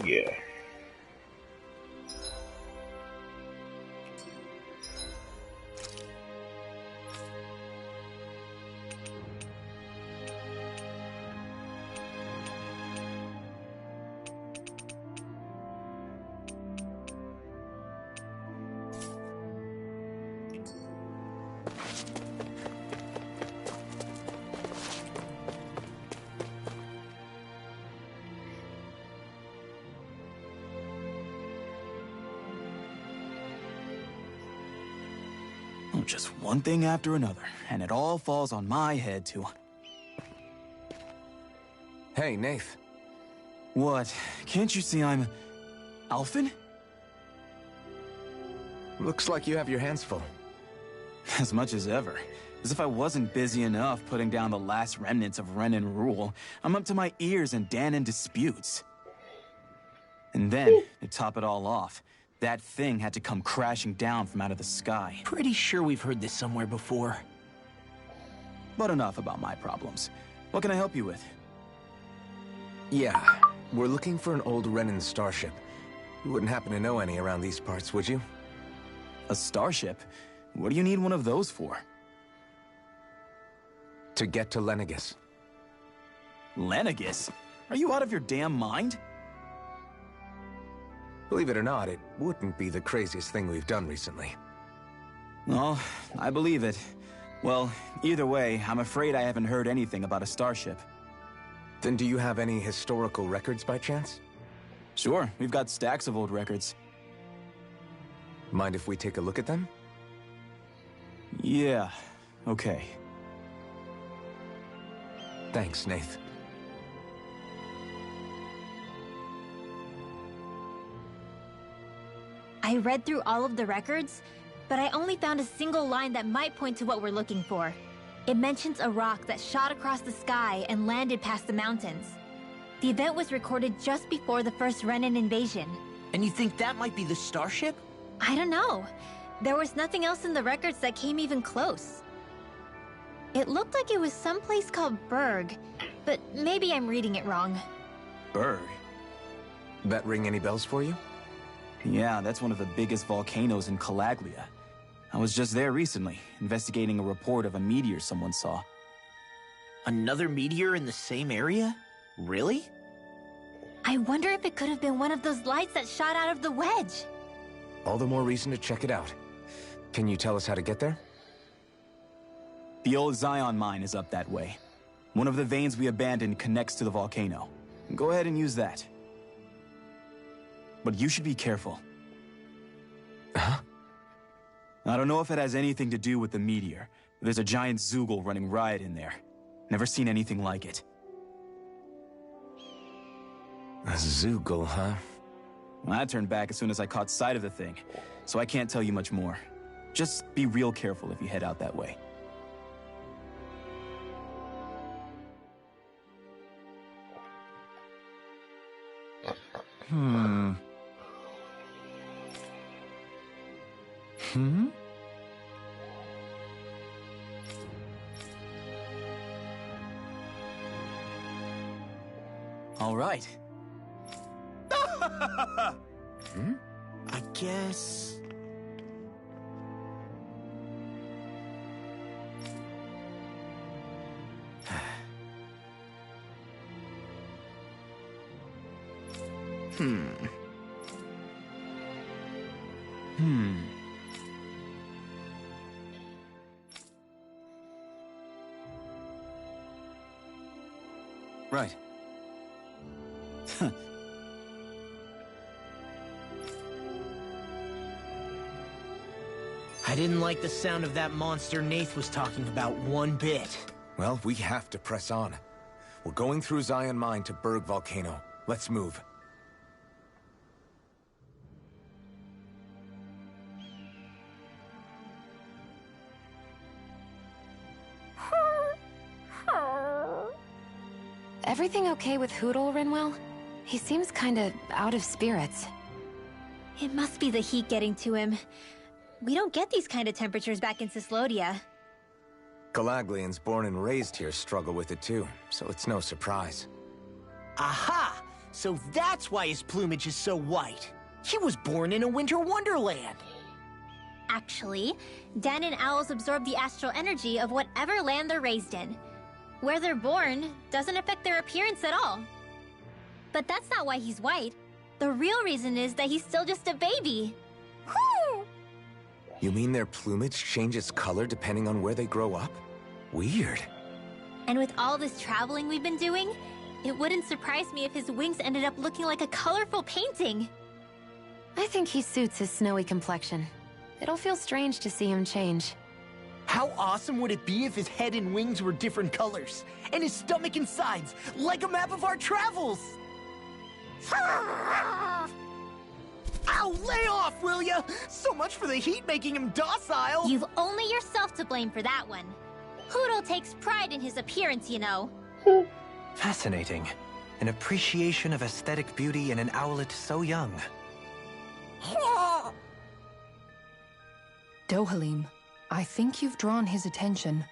Yeah. Just one thing after another, and it all falls on my head to... Hey, Nath. What? Can't you see I'm... Alphen? Looks like you have your hands full. As much as ever. As if I wasn't busy enough putting down the last remnants of Renan rule, I'm up to my ears in Danon disputes. And then, to top it all off, that thing had to come crashing down from out of the sky. Pretty sure we've heard this somewhere before. But enough about my problems. What can I help you with? Yeah, we're looking for an old Renan starship. You wouldn't happen to know any around these parts, would you? A starship? What do you need one of those for? To get to Lenegis. Lenegis? Are you out of your damn mind? Believe it or not, it wouldn't be the craziest thing we've done recently. Well, I believe it. Well, either way, I'm afraid I haven't heard anything about a starship. Then do you have any historical records by chance? Sure, we've got stacks of old records. Mind if we take a look at them? Yeah, okay. Thanks, Nath. I read through all of the records, but I only found a single line that might point to what we're looking for. It mentions a rock that shot across the sky and landed past the mountains. The event was recorded just before the first Renan invasion. And you think that might be the starship? I don't know. There was nothing else in the records that came even close. It looked like it was someplace called Berg, but maybe I'm reading it wrong. Berg? That ring any bells for you? Yeah, that's one of the biggest volcanoes in Calaglia. I was just there recently, investigating a report of a meteor someone saw. Another meteor in the same area? Really? I wonder if it could have been one of those lights that shot out of the wedge. All the more reason to check it out. Can you tell us how to get there? The old Zion mine is up that way. One of the veins we abandoned connects to the volcano. Go ahead and use that. But you should be careful. Huh? I don't know if it has anything to do with the meteor. There's a giant Zoogle running riot in there. Never seen anything like it. A Zoogle, huh? Well, I turned back as soon as I caught sight of the thing, so I can't tell you much more. Just be real careful if you head out that way. Hmm. All right. I guess... Right. I didn't like the sound of that monster Nath was talking about one bit. Well, we have to press on. We're going through Zion Mine to Berg Volcano. Let's move. Everything okay with Hootle, Rinwell? He seems kinda out of spirits. It must be the heat getting to him. We don't get these kind of temperatures back in Cislodia. Calaglians born and raised here struggle with it too, so it's no surprise. Aha! So that's why his plumage is so white. He was born in a winter wonderland. Actually, Dan and owls absorb the astral energy of whatever land they're raised in. Where they're born doesn't affect their appearance at all. But that's not why he's white. The real reason is that he's still just a baby. Whew! You mean their plumage changes color depending on where they grow up? Weird. And with all this traveling we've been doing, it wouldn't surprise me if his wings ended up looking like a colorful painting. I think he suits his snowy complexion. It'll feel strange to see him change. How awesome would it be if his head and wings were different colors, and his stomach and sides, like a map of our travels? Ow, lay off, will ya? So much for the heat making him docile. You've only yourself to blame for that one. Hootle takes pride in his appearance, you know. Fascinating. An appreciation of aesthetic beauty in an owlet so young. Dohalim, I think you've drawn his attention.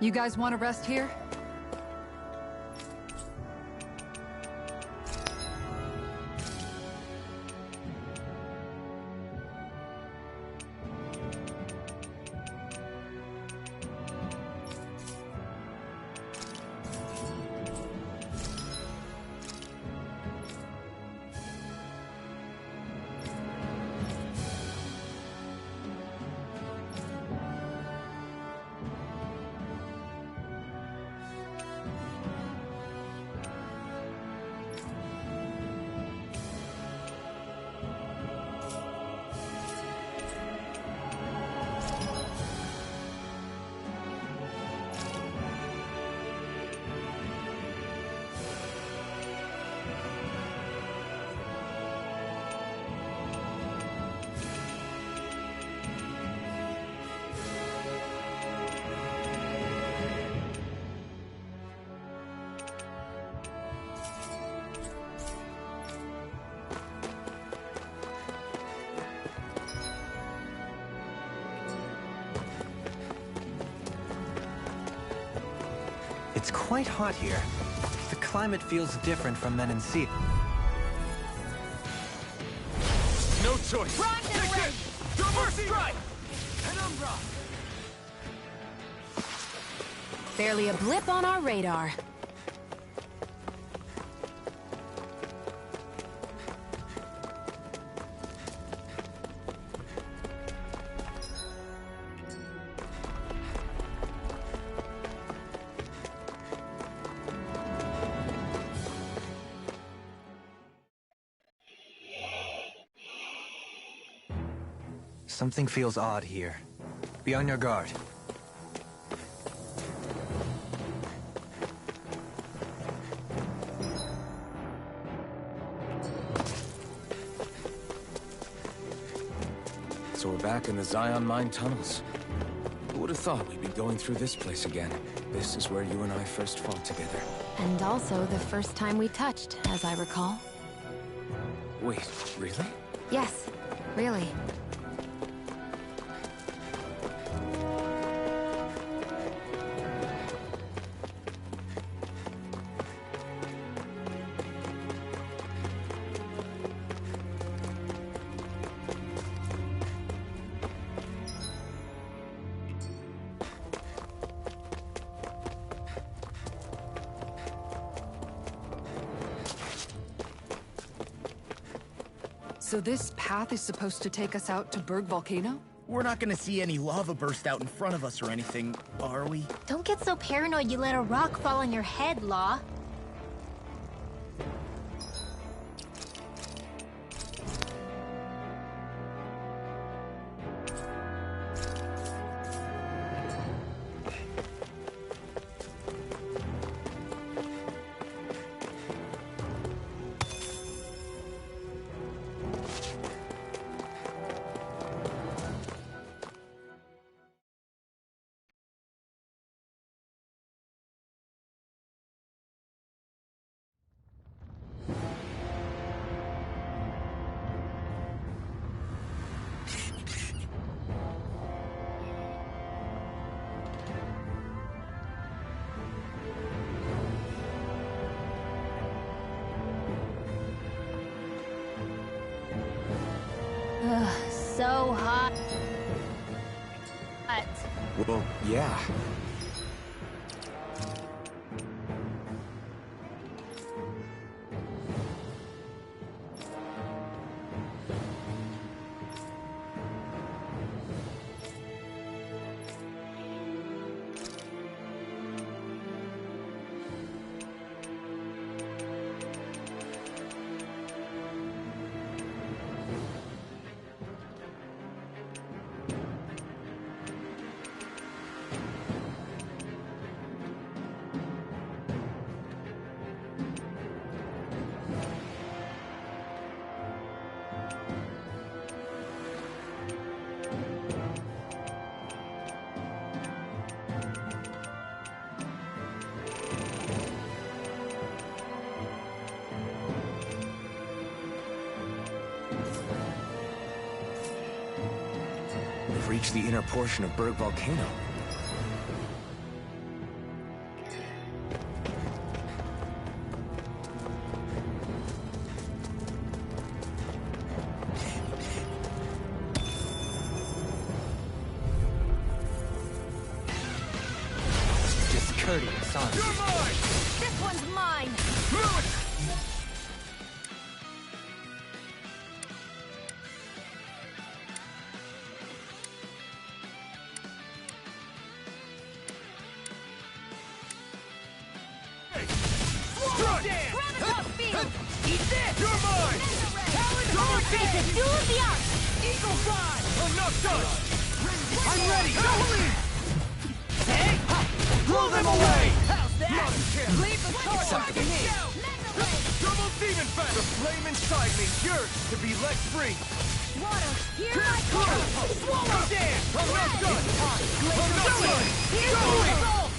You guys want to rest here? It's quite hot here. The climate feels different from Menensia. No choice. Take this! Double strike! Penumbra! Barely a blip on our radar. Something feels odd here. Be on your guard. So we're back in the Zion Mine tunnels. Who would have thought we'd be going through this place again? This is where you and I first fought together. And also the first time we touched, as I recall. Wait, really? Yes, really. So this path is supposed to take us out to Berg Volcano? We're not gonna see any lava burst out in front of us or anything, are we? Don't get so paranoid you let a rock fall on your head, Law. So hot. Well, yeah. We've reached the inner portion of Berg Volcano. Discourteous, honestly. You're mine! This one's mine! Eat this! You're mine! Faces, duel of the arts! Eagle fly! I'm not done! I'm ready! Go! Hey! Blow them away! How's that? Leave the torch to me! Double demon fang! The flame inside me yearns to be let free! Water, here I come! Swallow dance! I'm not done! I'm not done! Here's the result!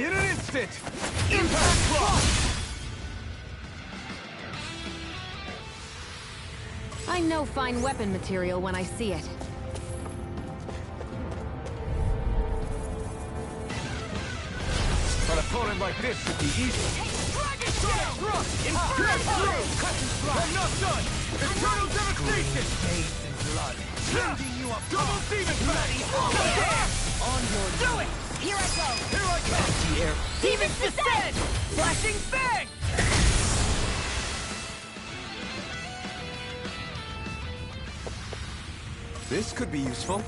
In an instant! Impact block! I know fine weapon material when I see it. Trying to opponent like this should be easy. Dragon Thrust! Inferno! Cut and slide! I'm not done! Eternal devastation! Faith and blood. Sending you up double demon face! On your do it! Here I go! Here I come! Demons descend! Flashing fang! This could be useful.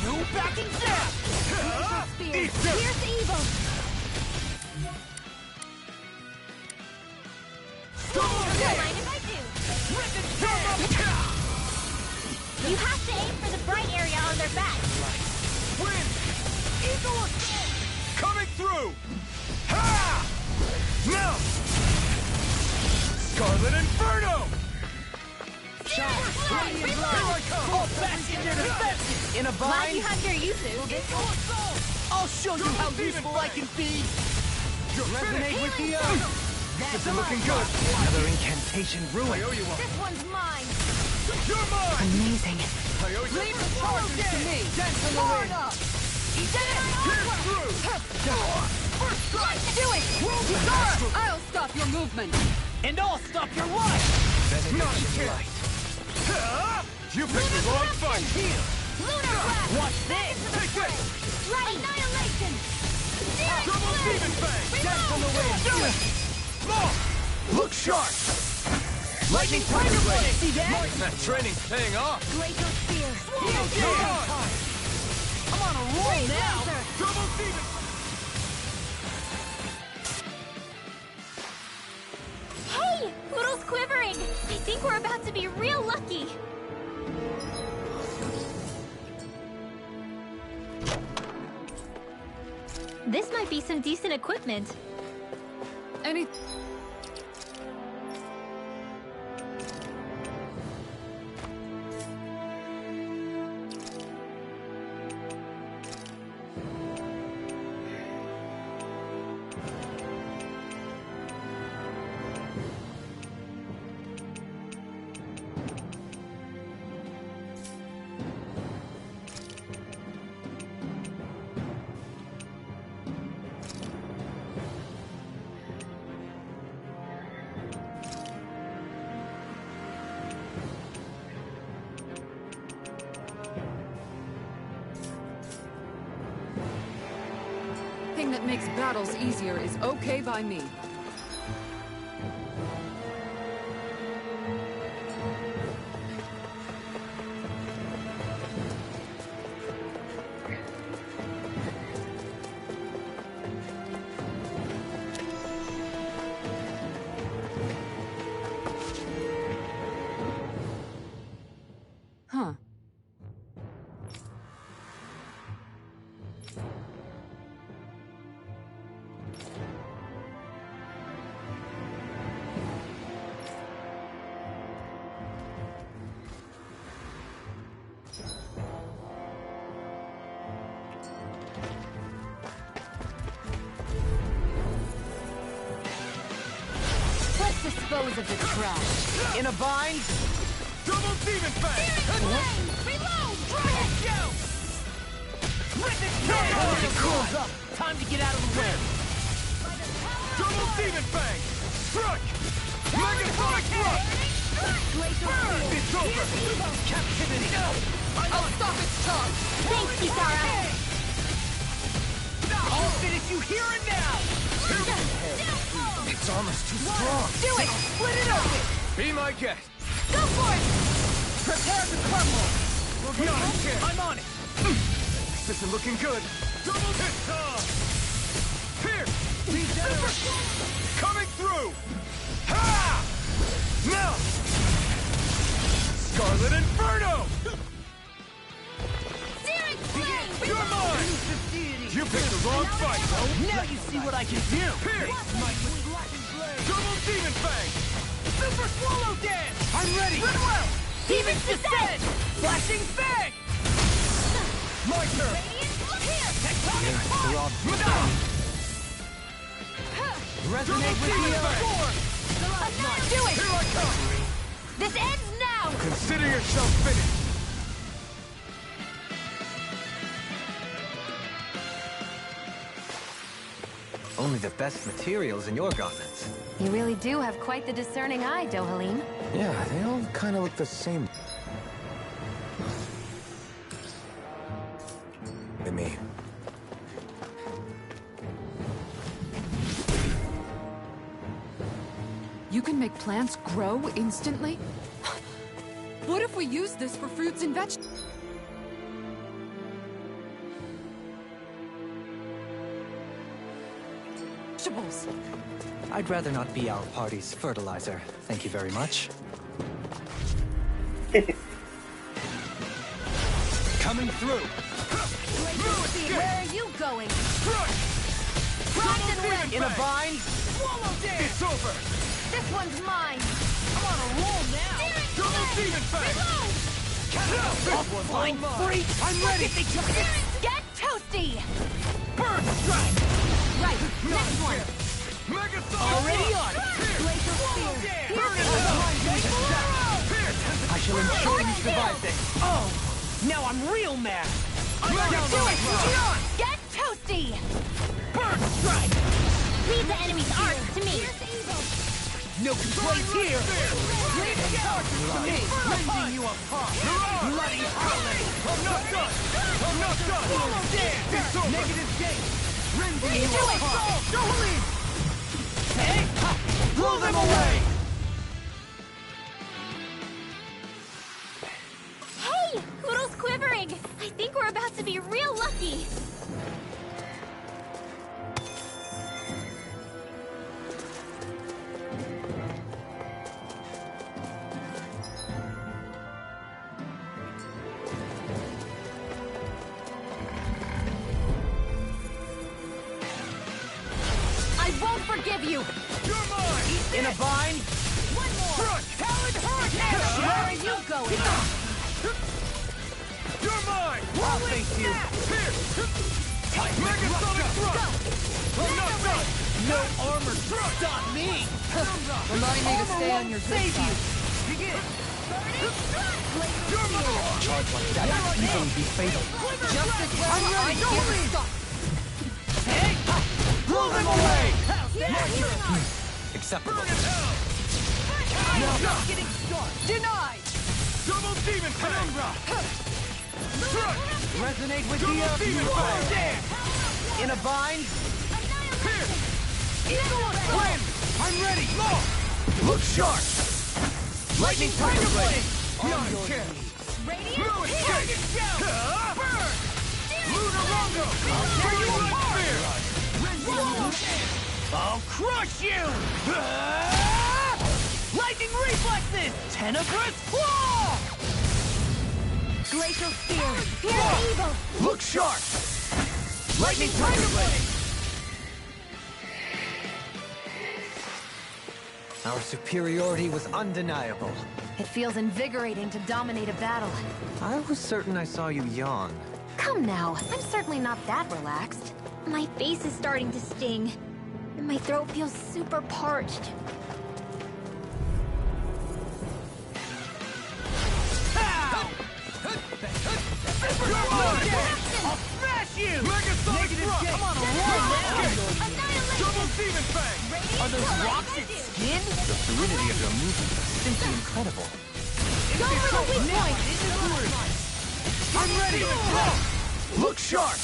No backing down! Spear. Here's the evil. Don't mind if I do. You have to aim for the bright area on their back. Wind! Eagle assault! Coming through! Ha! Now! Scarlet Inferno! Here I come! Fall back in your defenses! In a Glad vine! you have your uses. I'll show you how useful I can be! Resonate with the earth! This is looking good! Another incantation ruined. I owe you one! This one's mine. You're mine! Amazing. I owe you leave the charges to me! Dance on the wind! Pierce through! First strike! Do it! I'll stop your movement. And I'll stop your life! Benediction light. You picked the wrong fight! Lunar blast. Watch this! Take this! Ready. Annihilation. Double demon fang! Dance on the wind! Do it! More! Look sharp! Lightning tiger blade! See that? That training's paying off. Glacial spear. I'm on a roll now! Double demon! Hey! Poodle's quivering. I think we're about to be real lucky. This might be some decent equipment. Any... thing that makes battles easier is okay by me. Huh. Let's dispose of the trash. In a vine! Double demon fang! Reload! Dragon When it cools up, time to get out of the way! Double demon fang! Struck! Megaphonic thrust! Burn! It's over! Captivity! I'll stop its charge! Thanks, Kisara. I'll finish you here and now! It's almost too strong. Do it! Split it open! Be my guest. Go for it! Prepare to crumble! I'm on it! This isn't looking good. Double hit time! Here! Coming through! Ha! Now! Scarlet Inferno! Searing flame! You're mine! You picked the wrong fight! Now you see what I can do! Here! Double Demon Fang! Super Swallow Dance! I'm ready! Goodwill! Demons Descend! Flashing Fang! My turn! Radiant, look here! Here, Tectonic Rob. Resonate with the Do it! Here I come! This ends now! Consider yourself finished! Only the best materials in your gauntlets. You really do have quite the discerning eye, Dohalim. Yeah, they all kind of look the same. To me. You can make plants grow instantly? What if we use this for fruits and vegetables? I'd rather not be our party's fertilizer. Thank you very much. Coming through. Where are you going? In a bind? It's over! This one's mine! I'm on a roll now! Double demon fang! Fine freak! I'm ready! Get toasty! Burn strike! Right, next one! Mega Already on! Glacial spear! Burn it I shall ensure you survive this. Oh! Now I'm real mad! Get toasty! Burn strike! Leave the enemy's arc to me! No complaints here! Leave the charges to me! Rending you apart! Bloody howling! I'm not done! I'm not done! It's over! Negative gate! Rending you apart! Dohalim! Hey! Blow them away! Hey! Poodle's quivering! I think we're about to be real lucky! Forgive you! You're mine! In a bind? One more! Talon Hurricane! Where are you going? You're mine! I'll face you! Here! Megasonic thrust! I'm not done! No armor stop me! Remind me to stay on your good side. Begin! You're mine! Charge like that could easily be fatal. Just as well I'm ready! I get stuck. Hey! Blow them away! Acceptable. Burn it hell! Now just getting started! Denied! Double demon penumbra! Resonate with the demon fire! In a bind? Here! Wind! I'm ready! Law! Look sharp! Lightning tiger blade! None can! Ruin escape! Burn! Lunar Rongo! I'll tear you apart! I'll crush you! Lightning reflexes! Tenebrous claw! Glacial spear! Pure evil! Look sharp! Lightning tiger blade! Our superiority was undeniable. It feels invigorating to dominate a battle. I was certain I saw you yawn. Come now, I'm certainly not that relaxed. My face is starting to sting, and my throat feels super parched. Pow! You're mine! I'll smash you! Megasonic thrust! I'm on a roll now! Double demon fang! Are those rocks skin? The fluidity of your movement is simply incredible. Go for the weak point! I'm ready to go! Look sharp!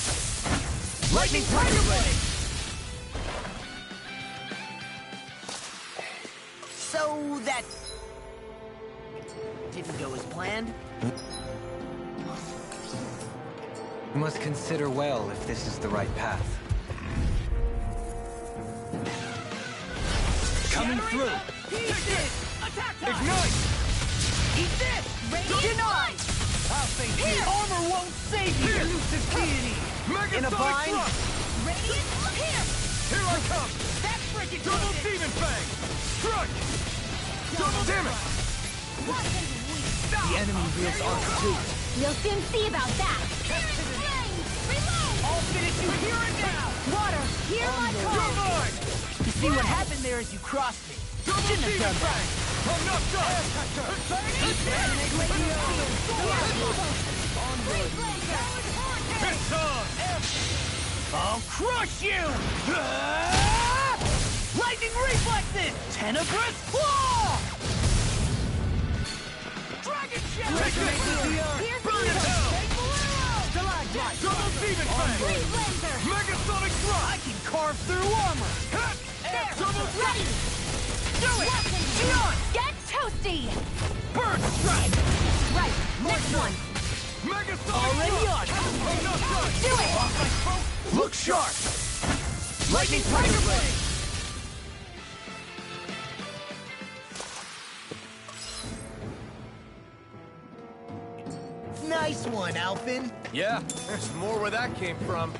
Lightning tiger blade! So that didn't go as planned. You must consider well if this is the right path. Coming through! Eat this! Attack time! Ignite! Eat this! Deny! I'll face you! Armor won't save you! Elusive deity! In a bind? Here I come! That's freaking double demon fang! Strike! Double damn it! The enemy wields arc too. We'll soon see about that! I'll finish you here and now! Water, hear my You're call! mine! See what happened there is you crossed me. Shouldn't have done that. I'll crush you! Lightning reflexes! Tenebrous claw! Dragon shell! Burn it hell! Double demon fang! Megasonic thrust! I can carve through armor! There! Double ready! Do it! Gion! Get toasty! Bird strike! Right, next one. Megasonic already on! Do it! Look sharp! Lightning tiger blade! Nice one, Alphin. Yeah, there's more where that came from.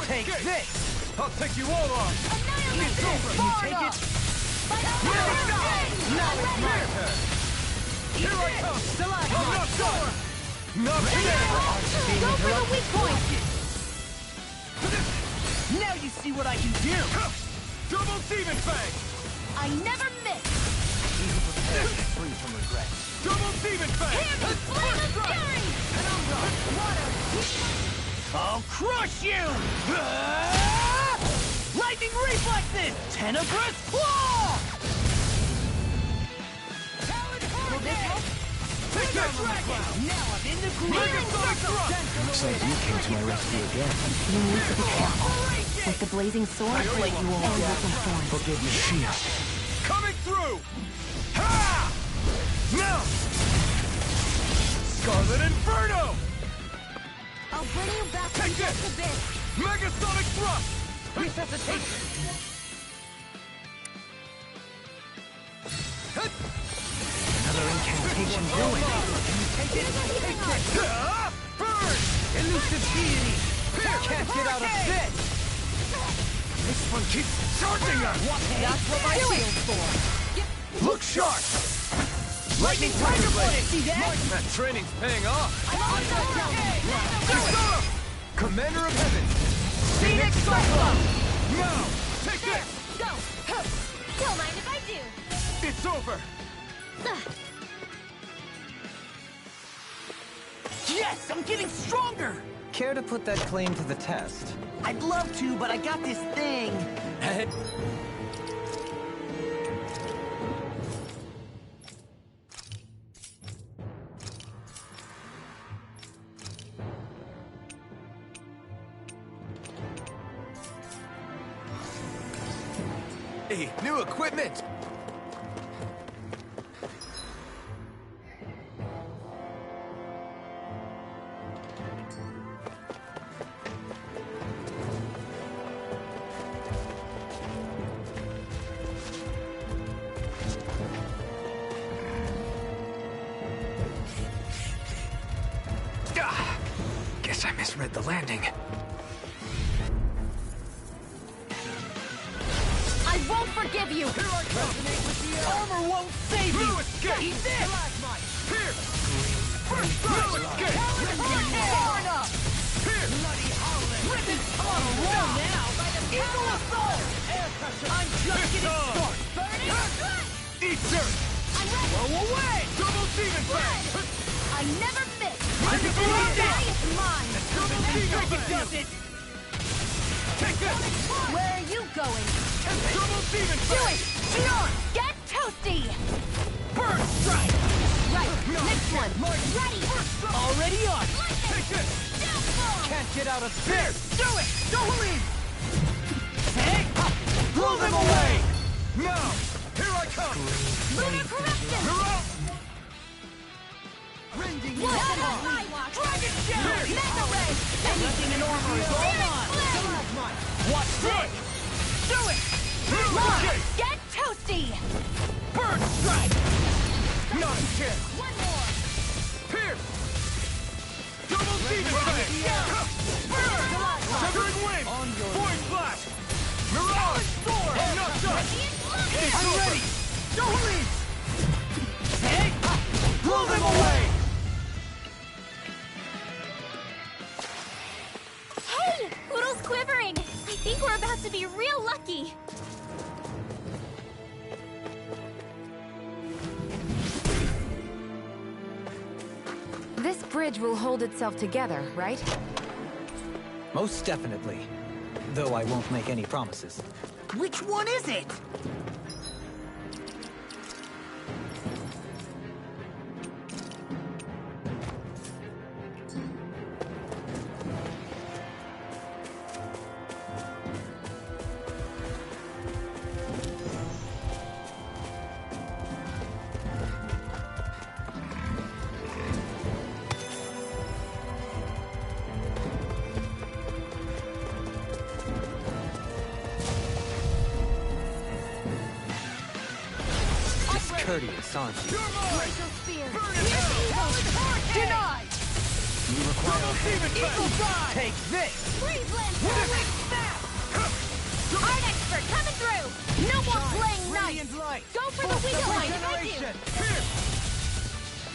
Take this! I'll take you all on! It's over! You take it? Now it's my turn! Here I come! I'm not done! Not Go today! for the weak point! Now you see what I can do! Double demon fang! I never miss! Free from regret. Double demon fang! Hear me, flame of fury! I'll crush you! Lightning reflexes! Tenebrous claw! Will this help? Take that dragon! Now I'm in the groove! Looks like you came to my rescue again. You need to be careful. With the blazing sword and with the thorns. Forgive me, shield. Coming through! Ha! Now! Scarlet Inferno! I'll bring you back Take from this! the abyss! Megasonic thrust! Resuscitation! Another incantation ruined. Take it! Take this! Burn! Elusive deity! Can't get out of this! This one keeps charging us! That's what my shield's for! Look sharp! Lightning tiger blade! See that? That training's paying off! I'm on the Commander of Heaven! Phoenix Cyclone! Now! Take this! Go! Don't mind if I do! It's over! Yes! I'm getting stronger! Care to put that claim to the test? I'd love to, but I got this thing. Hey, new equipment! Guess I misread the landing. I won't forgive you! Armor won't save you! New escape! Eat this! Here! First new escape! Far enough! Here! Rip it on a roll now! Eagle assault! I'm just getting started. Eat dirt! I'm ready. Blow away! Double demon fang! I never miss. I can do it again! It's mine. Double demon fang! Does it. Take this! Where are you going? Double demon Do fang! it. Cheat on. Get toasty. Burn strike! Right. Next one. Ready. Already on! Lightning. Take this! Downfall. Can't get out of this! Do it! Don't leave! Hey! Blow them away! Now! Here I come! Lunar corruption. You're out! Not on my watch. Dragon Shadow! Mega ray. Anything in armor is all on! Watch this! Do it! Launch. Get toasty. Burn strike! Not a chance! One more. Pierce! Double demon fang! Burn! Severing wind! Void blast! Mirage! Sword! Enough dust! I'm ready! Don't leave! Hey! Blow them away! Hey! Poodle's quivering! I think we're about to be real lucky! This bridge will hold itself together, right? Most definitely. Though I won't make any promises. Which one is it? Discourteous, aren't you? Glacial spear. Denied! You require Double demon fang! Eagle drive. Take this! Freeze blend. Snap! Art expert coming through. No more playing nice. light! Go for the wheel line if I do. Pierce!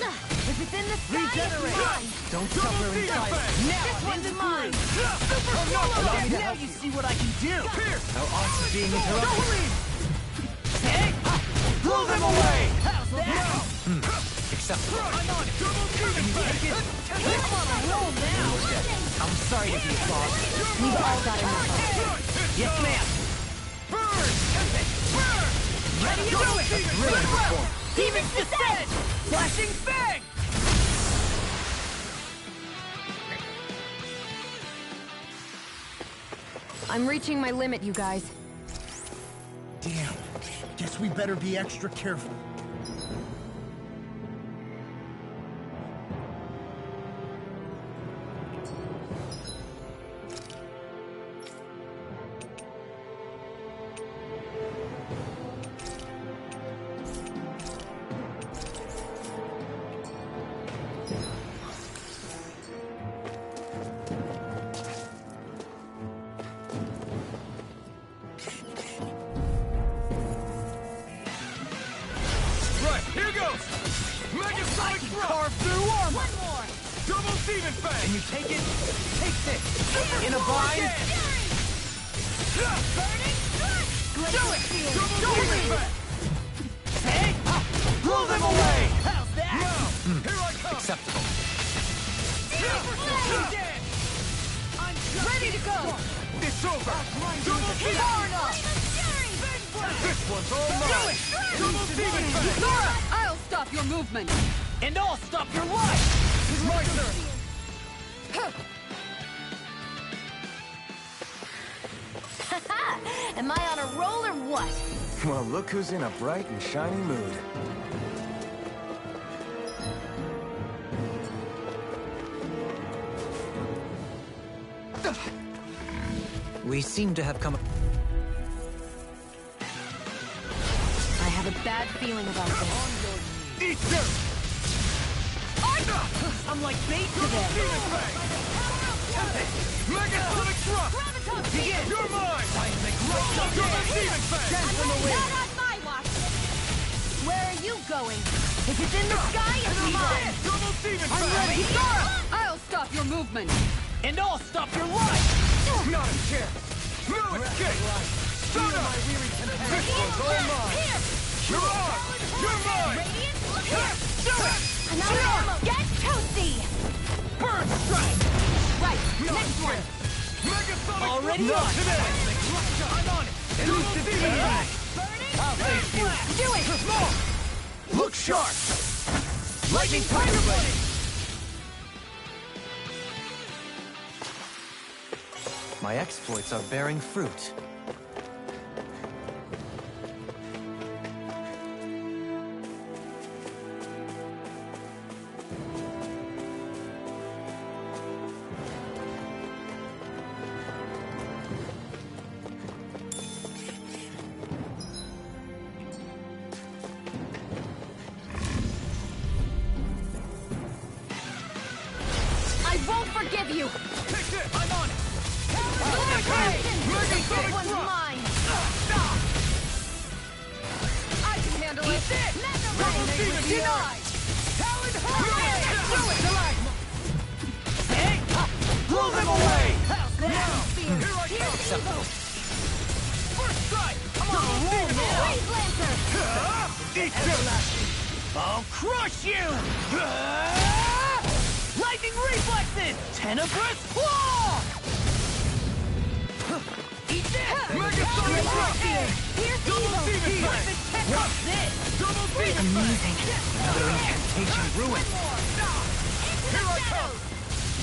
If it's in the sky, Regenerate. it's mine. Don't Double suffer in demon silence. fang! This one's mine. Super Allow me to Now you see what I can do! Pierce! Now arts are being interrupted. Hey! Blow them away! How's that? Acceptable. I'm on it! Double demon fang! I'm on a roll now. I'm sorry to be boss. We've all got enough. Yes, ma'am! Burn! Burn! Ready to do it! Brilliant performance. Demon's descent. Flashing fang! I'm reaching my limit, you guys. Damn. Guess we better be extra careful. Right, here goes! Mega Sonic Carve through armor! One more. Double demon fang! Can you take it? Take this. In a bind. Burning! Do it! Double demon fang! Hey! Blow them away! How's that? Now, here I come! Acceptable. I'm ready to go! It's over! Double demon fang! This one's all mine! Double demon fang! Nora, I'll stop your movement. And I'll stop your life! It's my turn! Am I on a roll or what? Well, look who's in a bright and shiny mood. We seem to have come... I have a bad feeling about this. Eat dirt! I'm like bait to them. Demon fang! Mega Sonic Thrust! Begin. You're mine! Double demon fang! Not on my watch. Where are you going? If it's in the sky, it's mine. Double demon I'm fang! ready. Nora, I'll stop your movement. And I'll stop your life! Not a chance! No escape! Stun up! all mine. You're on! You're mine! Do it! Another ammo. Get toasty! Burn strike! Right, next one. Megasonic Already Not on. today! I'm on it! Elucidate. I'll face you! Do it! Small! Look sharp! Lightning Tiger Blade! My exploits are bearing fruit. I won't forgive you! Take it! I'm on it! This one's mine! I can handle it! Double Demon Denied! Talon Hurricane! Do it! Hey! Blow them away! Here I come! First strike! I'm on a roll now! Freeze Lancer! Eat this! I'll crush you! Lightning reflexes! Tenebrous claw! Eat this! Megasonic rock! Here's Double evil! demon strike! What's this? Double demon Amazing. Another incantation ruined. Here I come!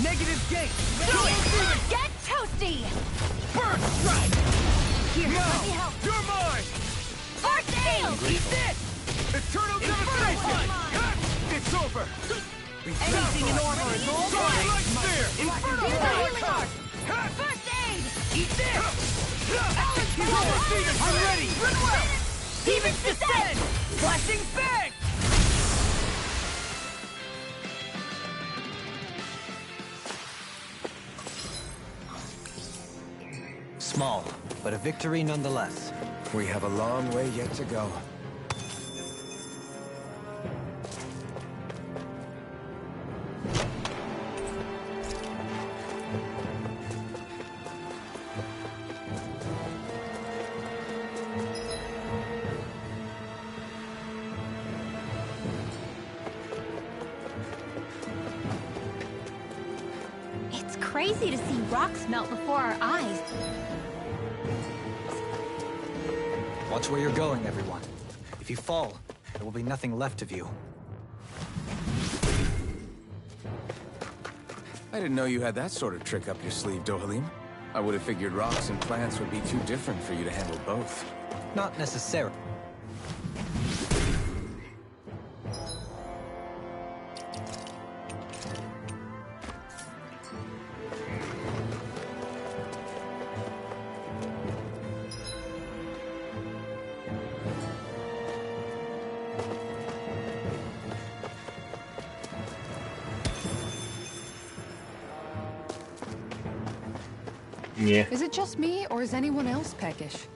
Negative gate! Double demon! Get toasty! Burn strike! Here, Now! let me help. You're mine! First aid! Eat this! Eternal devastation! It's over! Anything in order is all Sorry, right! light spear! Inferno Here I healing come! art! First aid! Eat this! I'm ready! Demons descend! Flashing bang! Small, but a victory nonetheless. We have a long way yet to go. It's crazy to see rocks melt before our eyes. Watch where you're going, everyone. If you fall, there will be nothing left of you. I didn't know you had that sort of trick up your sleeve, Dohalim. I would have figured rocks and plants would be too different for you to handle both. Not necessarily. Yeah. Is it just me, or is anyone else peckish?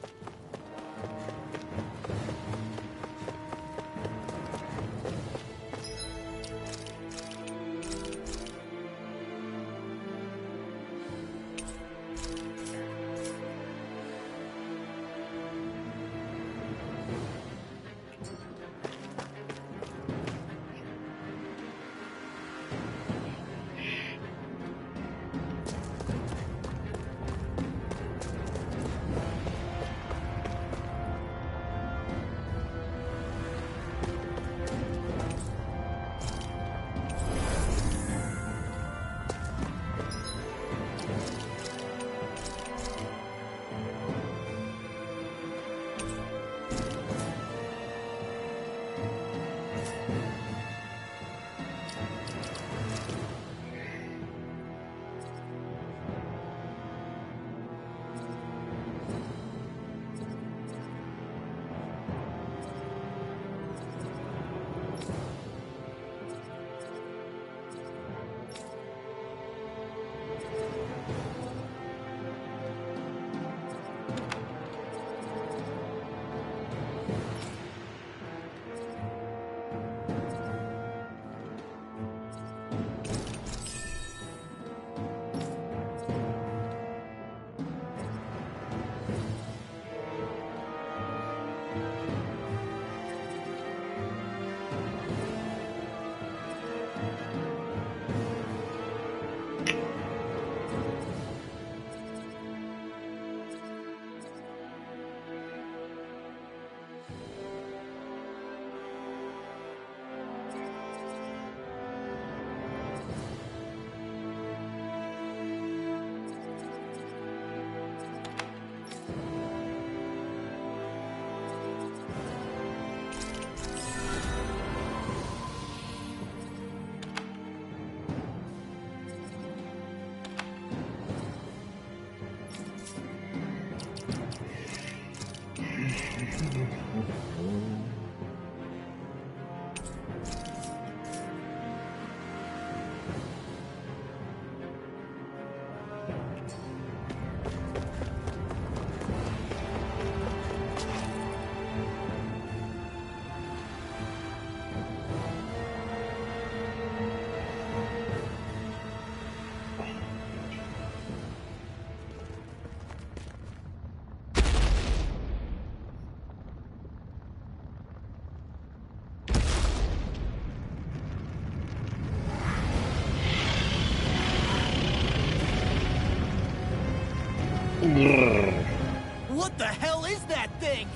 What the hell is that thing?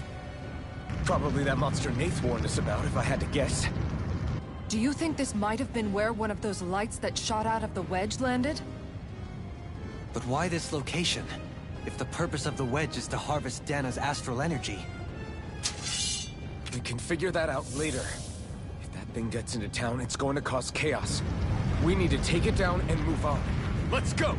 Probably that monster Nath warned us about, if I had to guess. Do you think this might have been where one of those lights that shot out of the wedge landed? But why this location? If the purpose of the wedge is to harvest Dana's astral energy. We can figure that out later. If that thing gets into town, it's going to cause chaos. We need to take it down and move on. Let's go!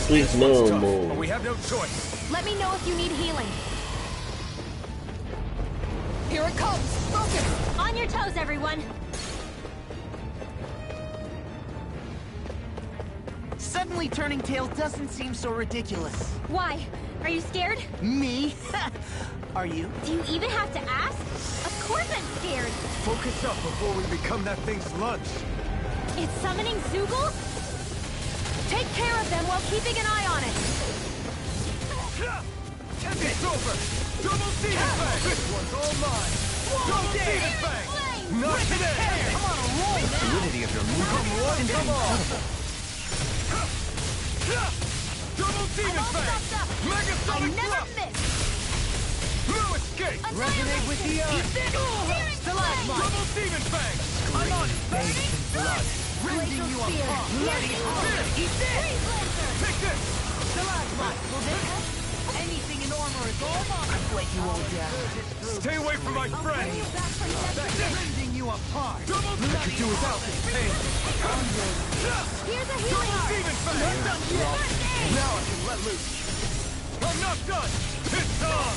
Please no Tough, more. but we have no choice. Let me know if you need healing. Here it comes! Focus! On your toes, everyone! Suddenly turning tail doesn't seem so ridiculous. Why? Are you scared? Me? Are you? Do you even have to ask? Of course I'm scared. Focus up before we become that thing's lunch. It's summoning Zoogle? Take care of them while keeping an eye on it. It's over! Double Demon Fang! This one's all mine! Double Demon Fang! Not today! Come on a roll, The fluidity of your movement Come on, is come on! incredible. Double Demon Fang! Mega I Sonic never Thrust! miss. No escape! Resonate with the earth. Stalagmite. Double Demon Fang! I'm on burning blood! rending you Spear. apart. Bloody hell. Eat this. Take this! Stalagmite. Will this help? Anything in armor is all mine. I've let you all down. Stay away from my friend! Rending you apart. Double I could do without this pain! Here's a healing Double art. Demon Fang! Now I can let loose! I'm not done! It's on!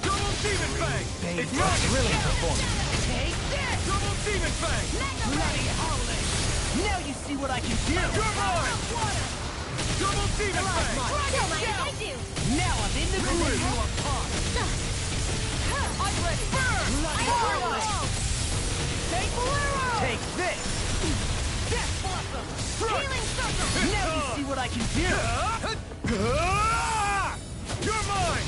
Double Demon Fang! Ignite! Really performing. Take this. Double Demon Fang! Bloody howling. Now you see what I can do. You're mine! Double Demon Fang! Don't mind if I do. Now I'm in the groove. You apart. I'm ready. Burn. Bloody howling. Take Bolero. Take this. Death Blossom. Healing circle. Now you see what I can do. You're mine!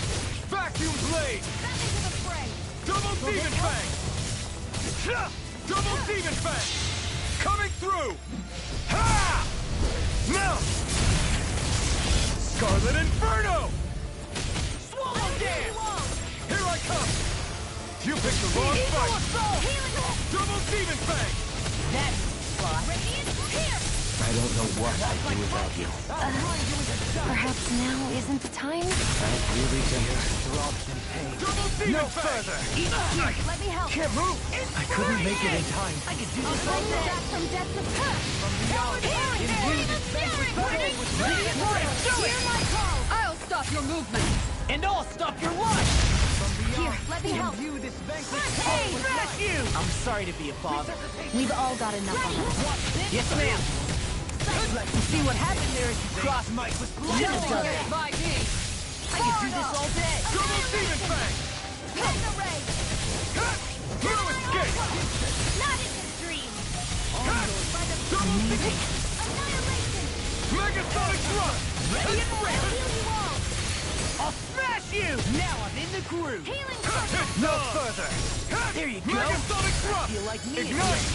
Vacuum Blade! Back into the fray. Double Demon Fang! Double Demon Fang! Coming through! Ha! Now! Scarlet Inferno! Swallow dance. Here I come! You picked the wrong fight! Healing art. Double Demon Fang! That's the spot. Radiant here. I don't know what I'd do without you. Perhaps now isn't the time? I'd really done Throbs in pain. Double Demon No Fang! further. Eat here. Let me help. Can't move! I couldn't make it in time. I can do I'll this all bring you day. back from death to Beyond. Healing the spirit. Radiant Warrior, do Hear it. my call. I'll stop your movement! And I'll stop your life. Here, let me help. View this vanquish. Hey, Smash you. I'm sorry to be a bother. We've all got enough on us. Yes, ma'am. Let's see what happened there as you cross Mike with blood. By me! I can do this all day. Double Demon Fang! Hit the ray. No escape! Not in this dream. Double Demon! Annihilation. Mega Sonic Thrust! Ready and I'll ready. heal you all. I'll smash you. Now I'm in the groove. Healing circle. No further. There you go. Mega Sonic Thrust! Feel like me. Ignite!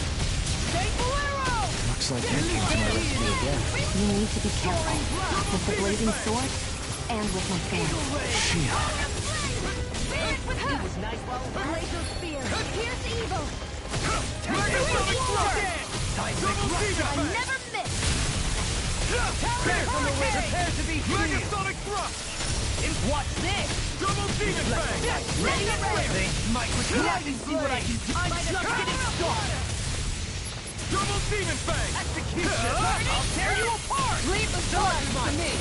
Take Bolero. Looks like you came to my rescue again. You need to be careful. With the blazing sword, and with my family. Spirit with her. It was nice while it lasted. Laser spear. Here's evil. Mega Sonic Thrust! Double Demon I Fang! never miss. Prepare to be Mega healed. Sonic Thrust! Watch this. Double Demon Fang! Ready and ready. Mike, now you see what I can do. I'm just getting started. Double Demon Fang! Execution! I'll tear you apart! Leave the charge to me!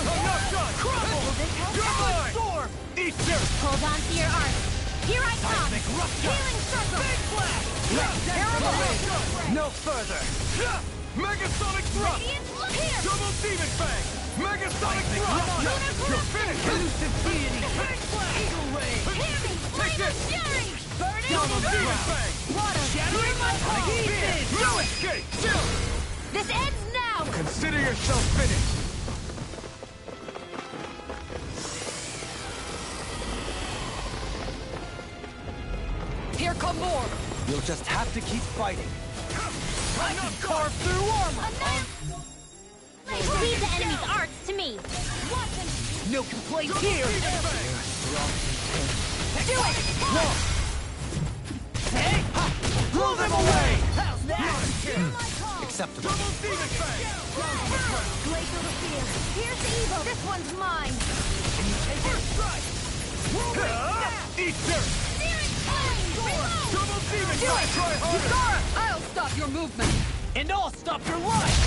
I'm not done! Crumble! You're mine! Ps4! Eat dirt! Hold on to your arc. Here I come! Seismic rupture! Healing circle! Big flash! Terrible! Terrible! No further! Megasonic Thrust! Radiant here! Double Demon Fang! Megasonic Seismic Thrust! rupture! You're finished! Elusive deity! Big flash! Eagle ray! Hear me! Take Flame of this! fury! Burning Double fire! Demon Fang! Water! Shattering my pieces! No escape! Chill! This ends now! Consider yourself finished! Here come more! You'll just have to keep fighting. I can carve through armor! Leave the enemy's arcs to me! No complaints here! Do it! Hey! Blow them away! How's that? Acceptable. Double Demon Fang! Glacial to fear! Here's the evil! This one's mine! First strike! Eat dirt! Searing flame! Reload! Double Demon Fang! Try harder! I'll stop your movement! And I'll stop your life!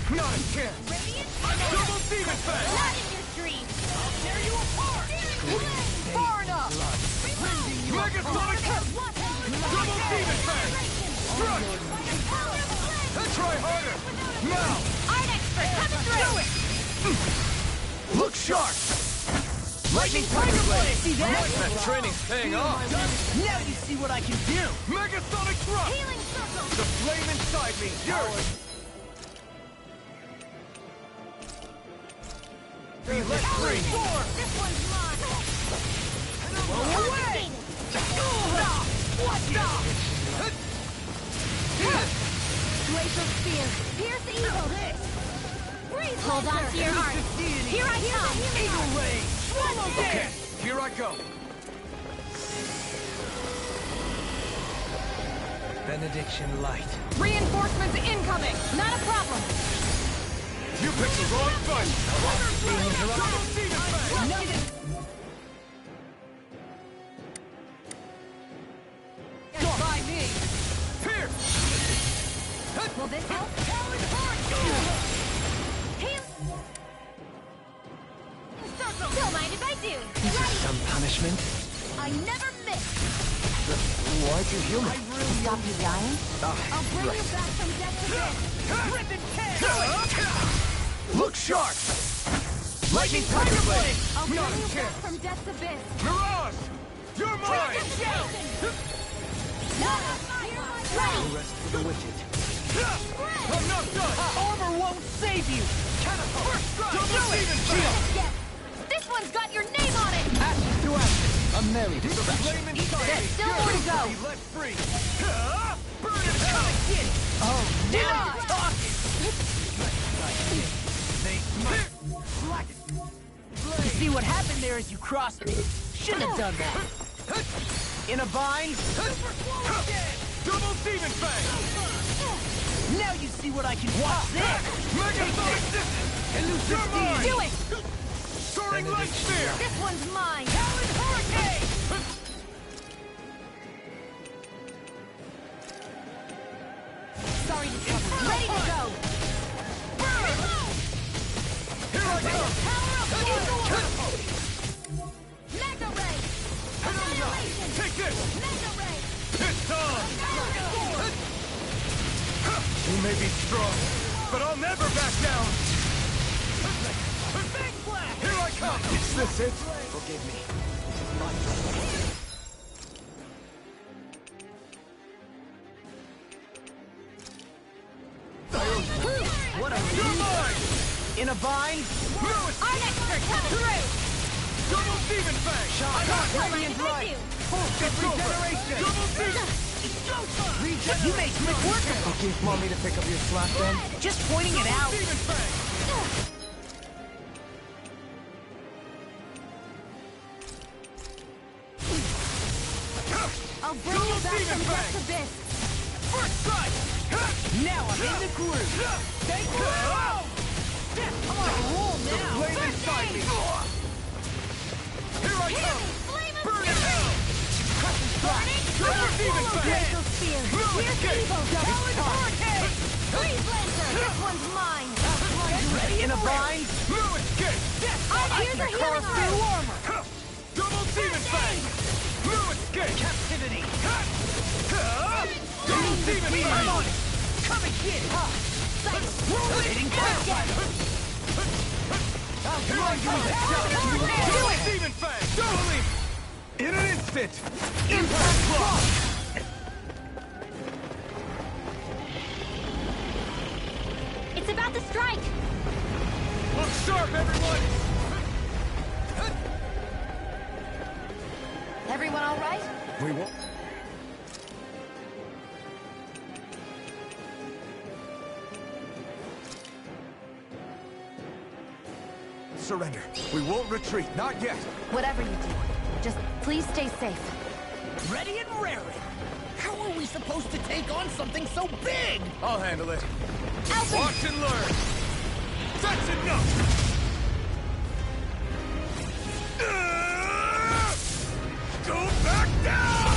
Not a chance! Radiant Double Demon Fang! not in your street! I'll tear you apart! Searing flame! Far enough! Megasonic Double Demon Fang! Strike! Try harder! Now! Art expert coming through! Look sharp! Lightning Tiger Blade! See that? That training's paying off! Now you see what I can do! Megasonic Thrust! Healing circle! The flame inside me, yours! Be let free! This one's mine! Blow away! What the? Glacial spear! Pierce the evil! Breathe! Hold on to your heart! Here I come! Eagle ray! Swallow Okay, this! here I go! Benediction light. Reinforcements incoming! Not a problem! You picked the wrong fight! Double Demon Fang! By me! Pierce! Will this help? Heal! Circle! Don't mind if I do! Some punishment? I never miss! Why'd you heal me? Stop you dying? I'll bring you back from death to death! Rip and tear! Look sharp! Lightning Tiger Blade! I'll bring Not a you back chance! from death to abyss! Mirage! You're mine! Ready! Rest for the wicked. I'm not done! Armor won't save you! Catapult! First strike! Double Demon Yes, Fang! yes! This one's got your name on it! Ashes to ashes. A merry The distraction. flame inside me, Still yours! more to go. Be let free! Burn in hell! Oh, now you're talking! You see what happened there as you crossed me? Shouldn't have done that. In a bind? Double Demon Fang! Now you see what I can watch this! Megasonic Distance! Elusive deity! Do it! Soaring Light Spear! This one's mine! Talon Hurricane! Sorry to trouble you. Ready to go! Here I come! Power of Eagle! Catapult! Mega Ray! Annihilation! Take this! Mega Ray! It's on! You may be strong, but I'll never back down! Big flash! Here I come! Is this it? Forgive me. What a You're mine! In a bind? Our expert coming through! Double Demon Fang! I got radiant What light! I do? Bullshit regeneration! Double Demon! You make quick work of it! Okay, want me to pick up your slack then? Just pointing it out! Demon Fang! I'll bring you back from death to abyss! First strike! Now I'm in the groove! Take I'm on a roll the now! flame inside me! Here I come! Flame of Burn in fury! hell! Burning Laser Spear! Here's Evo! Solid Hurricane! Freeze Lancer! This one's mine! Ready in a bind? Fluid Escape! Here's a healing arm! Armor! Double Demon Fang! Fluid Escape! Captivity! Double Demon I'm Fang! on it! Come and get it! Hitting Backfire! Come on, you Double Demon Fang! Double Leap! In an instant! Impact Block! It's about to strike! Look sharp, everyone! Everyone all right? We won't... Surrender. We won't retreat, not yet. Whatever you do, just please stay safe. Ready and raring! How are we supposed to take on something so big? I'll handle it. Alvin! Watch and learn. That's enough! Go back down!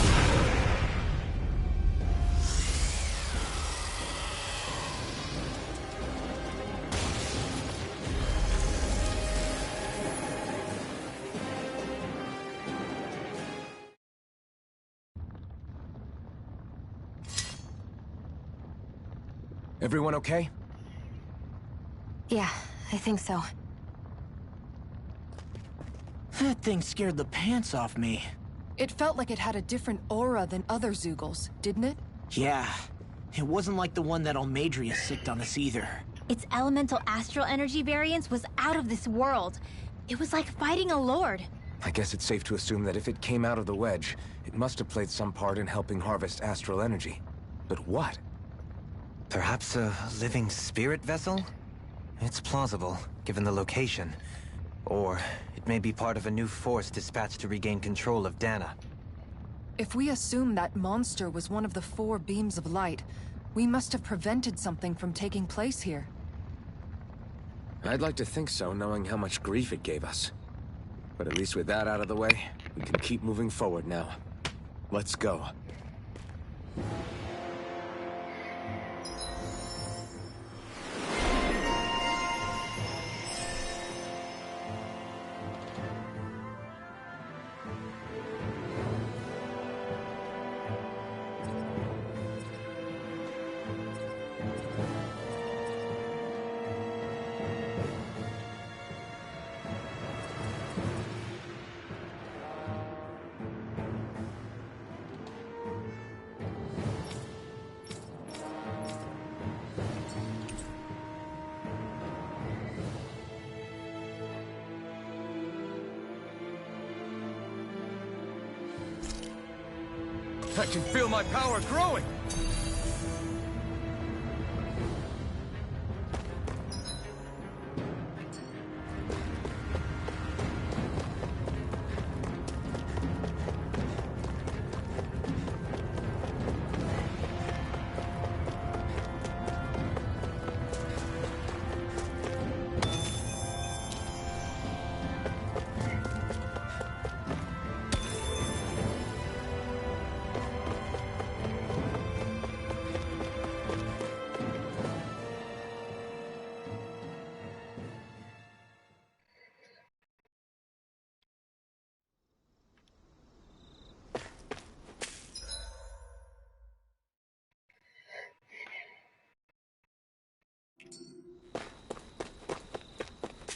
Everyone okay? Yeah, I think so. That thing scared the pants off me. It felt like it had a different aura than other Zeugles, didn't it? Yeah. It wasn't like the one that Almadria sicked on us either. Its elemental astral energy variance was out of this world. It was like fighting a lord. I guess it's safe to assume that if it came out of the wedge, it must have played some part in helping harvest astral energy. But what? Perhaps a living spirit vessel? It's plausible, given the location. Or it may be part of a new force dispatched to regain control of Dana. If we assume that monster was one of the 4 beams of light, we must have prevented something from taking place here. I'd like to think so, knowing how much grief it gave us. But at least with that out of the way, we can keep moving forward now. Let's go. I can feel my power growing!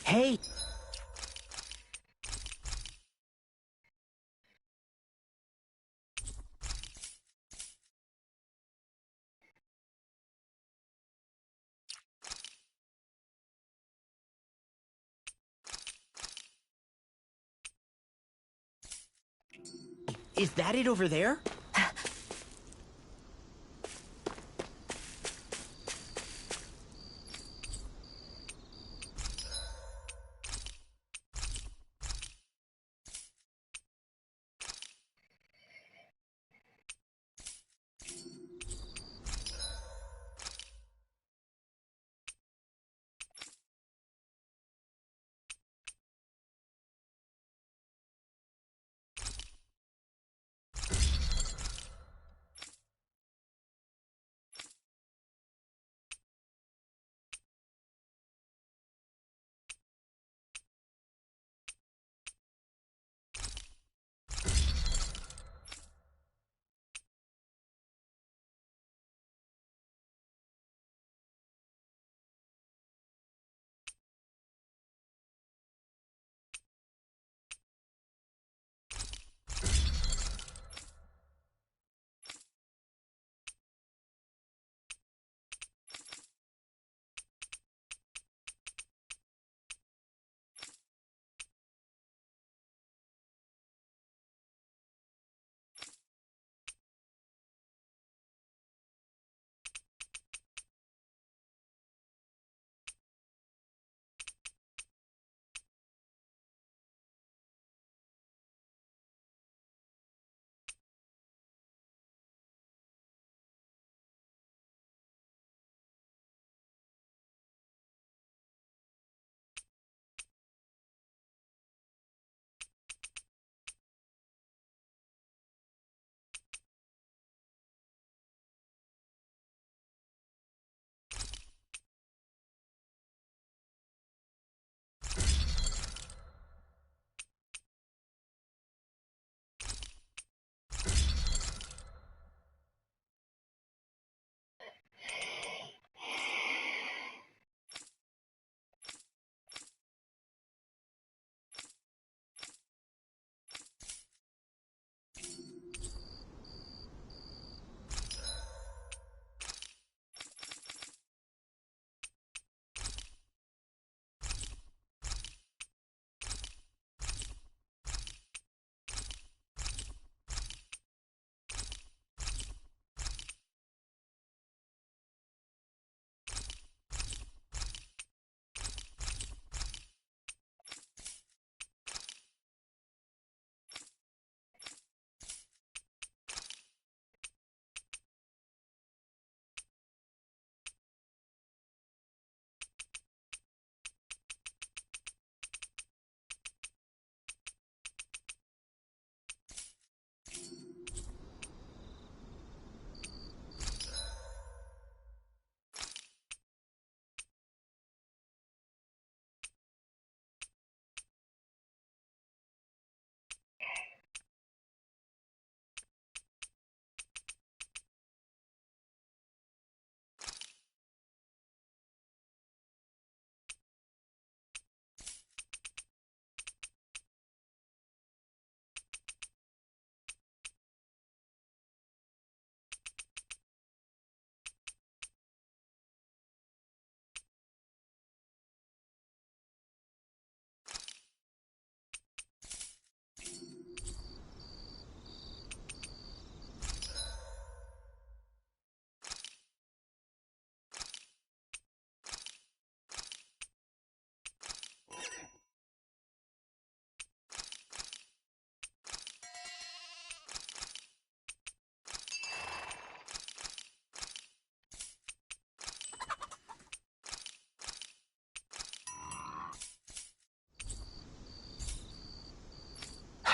Hey! Is that it over there?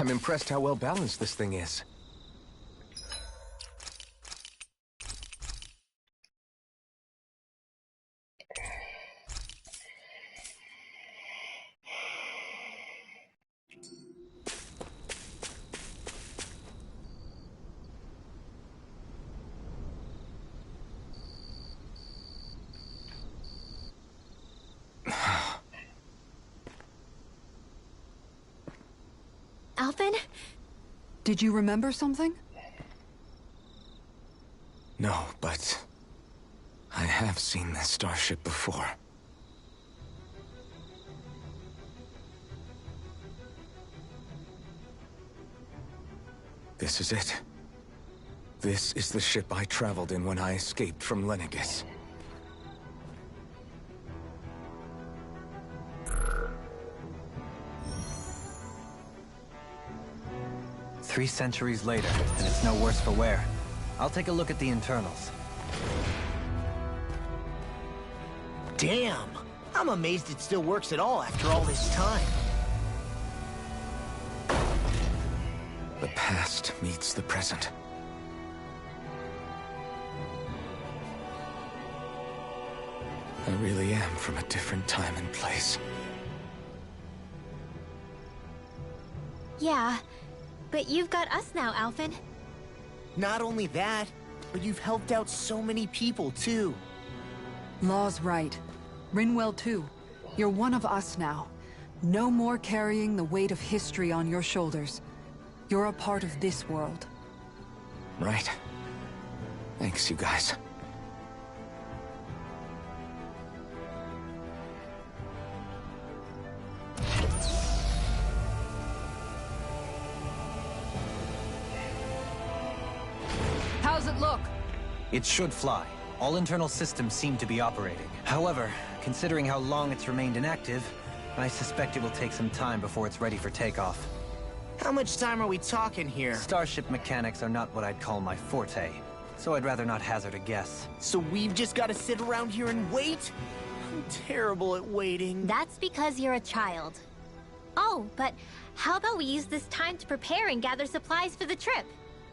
I'm impressed how well balanced this thing is. Alvin? Did you remember something? No, but I have seen this starship before. This is it. This is the ship I traveled in when I escaped from Lenegis. Three centuries later, and it's no worse for wear. I'll take a look at the internals. Damn! I'm amazed it still works at all after all this time. The past meets the present. I really am from a different time and place. Yeah, but you've got us now, Alvin. Not only that, but you've helped out so many people, too. Law's right. Rinwell too. You're one of us now. No more carrying the weight of history on your shoulders. You're a part of this world. Right. Thanks, you guys. How's it look? It should fly. All internal systems seem to be operating. However, considering how long it's remained inactive, I suspect it will take some time before it's ready for takeoff. How much time are we talking here? Starship mechanics are not what I'd call my forte, so I'd rather not hazard a guess. So we've just got to sit around here and wait? I'm terrible at waiting. That's because you're a child. Oh, but how about we use this time to prepare and gather supplies for the trip?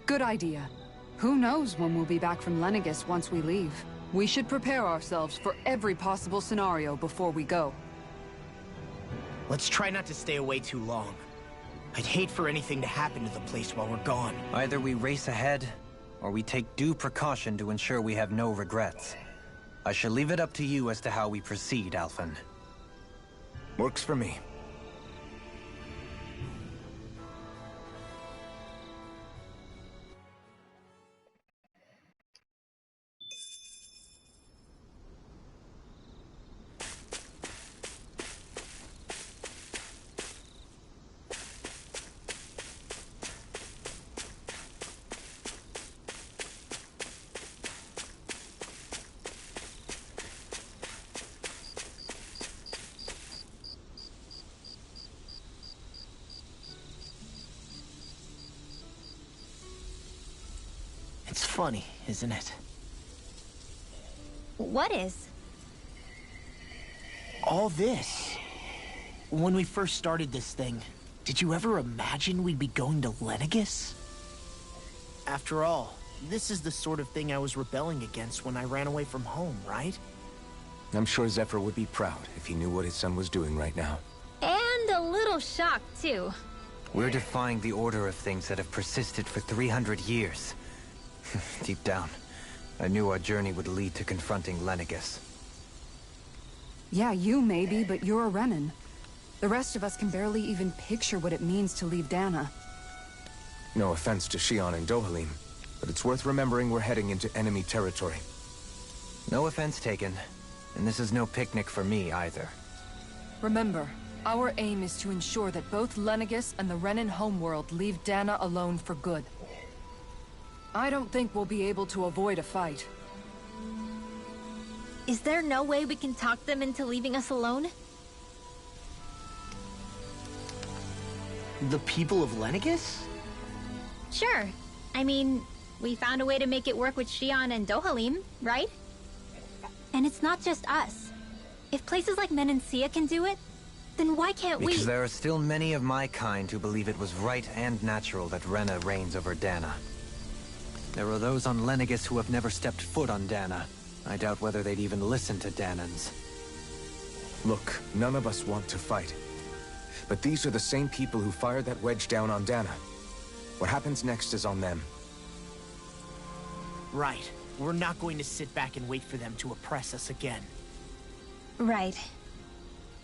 Good idea. Who knows when we'll be back from Lenegis once we leave. We should prepare ourselves for every possible scenario before we go. Let's try not to stay away too long. I'd hate for anything to happen to the place while we're gone. Either we race ahead, or we take due precaution to ensure we have no regrets. I shall leave it up to you as to how we proceed, Alphen. Works for me. It's funny, isn't it? What is? All this. When we first started this thing, did you ever imagine we'd be going to Lenegis? After all, this is the sort of thing I was rebelling against when I ran away from home, right? I'm sure Zephyr would be proud if he knew what his son was doing right now. And a little shocked, too. We're defying the order of things that have persisted for 300 years. Deep down, I knew our journey would lead to confronting Lenegis. Yeah, you maybe, but you're a Renan. The rest of us can barely even picture what it means to leave Dana. No offense to Shion and Dohalim, but it's worth remembering we're heading into enemy territory. No offense taken, and this is no picnic for me either. Remember, our aim is to ensure that both Lenegis and the Renan homeworld leave Dana alone for good. I don't think we'll be able to avoid a fight. Is there no way we can talk them into leaving us alone? The people of Lenegis? Sure. I mean, we found a way to make it work with Shion and Dohalim, right? And it's not just us. If places like Menancia can do it, Then why can't we? Because there are still many of my kind who believe it was right and natural that Rena reigns over Dana. There are those on Lenegis who have never stepped foot on Dana. I doubt whether they'd even listen to Danans. Look, none of us want to fight. But these are the same people who fired that wedge down on Dana. What happens next is on them. Right. We're not going to sit back and wait for them to oppress us again. Right.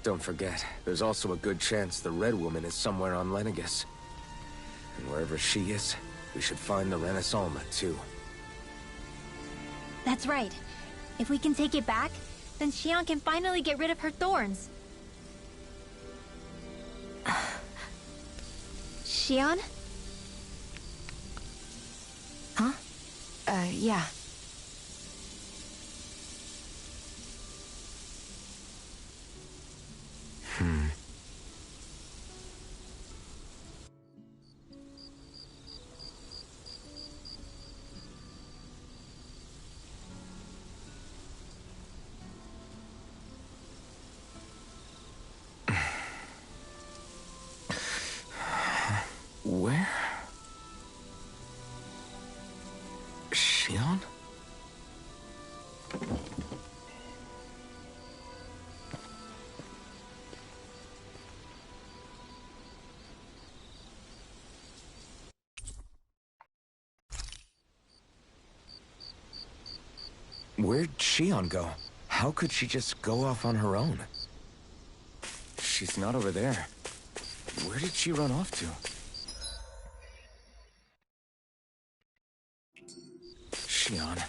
Don't forget, there's also a good chance the Red Woman is somewhere on Lenegis. And wherever she is, we should find the Renaissance too. That's right. If we can take it back, then Xion can finally get rid of her thorns. Xion? Huh? Yeah. Where? Xion? Where'd Xion go? How could she just go off on her own? She's not over there. Where did she run off to? Xion.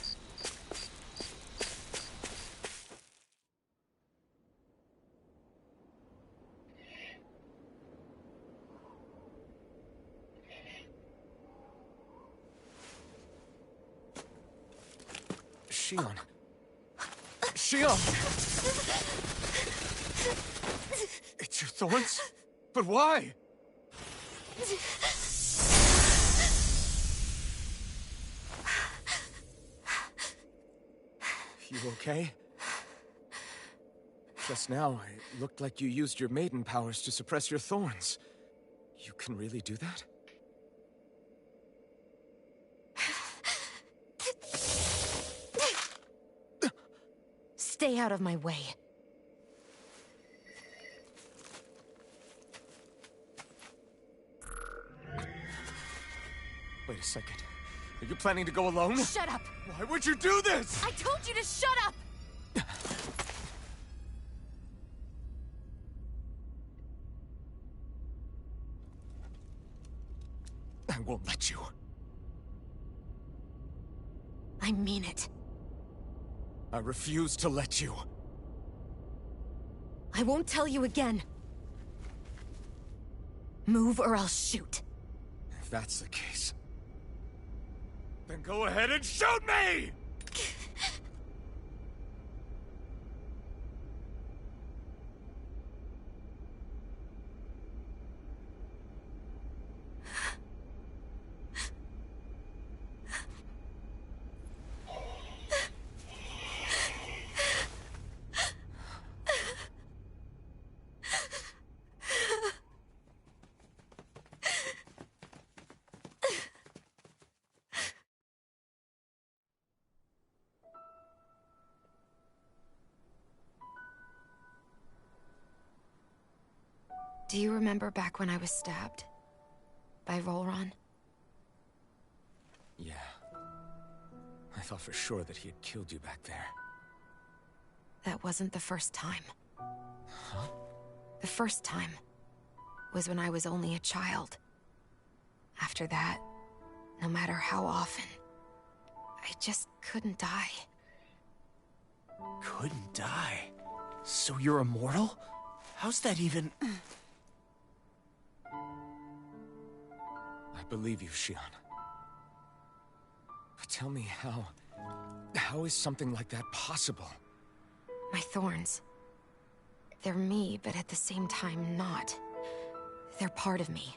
Xion. Xion! It's your thorns? But why? You okay? Just now, it looked like you used your maiden powers to suppress your thorns. You can really do that? Stay out of my way. Wait a second. Are you planning to go alone? Shut up! Why would you do this? I told you to shut up! I won't let you. I mean it. I refuse to let you. I won't tell you again. Move or I'll shoot. If that's the case, then go ahead and shoot me! Do you remember back when I was stabbed? By Rolron? Yeah. I thought for sure that he had killed you back there. That wasn't the first time. Huh? The first time was when I was only a child. After that, no matter how often, I just couldn't die. Couldn't die? So you're immortal? How's that even... I believe you, Xion. But tell me how is something like that possible? My thorns. They're me, but at the same time not. They're part of me.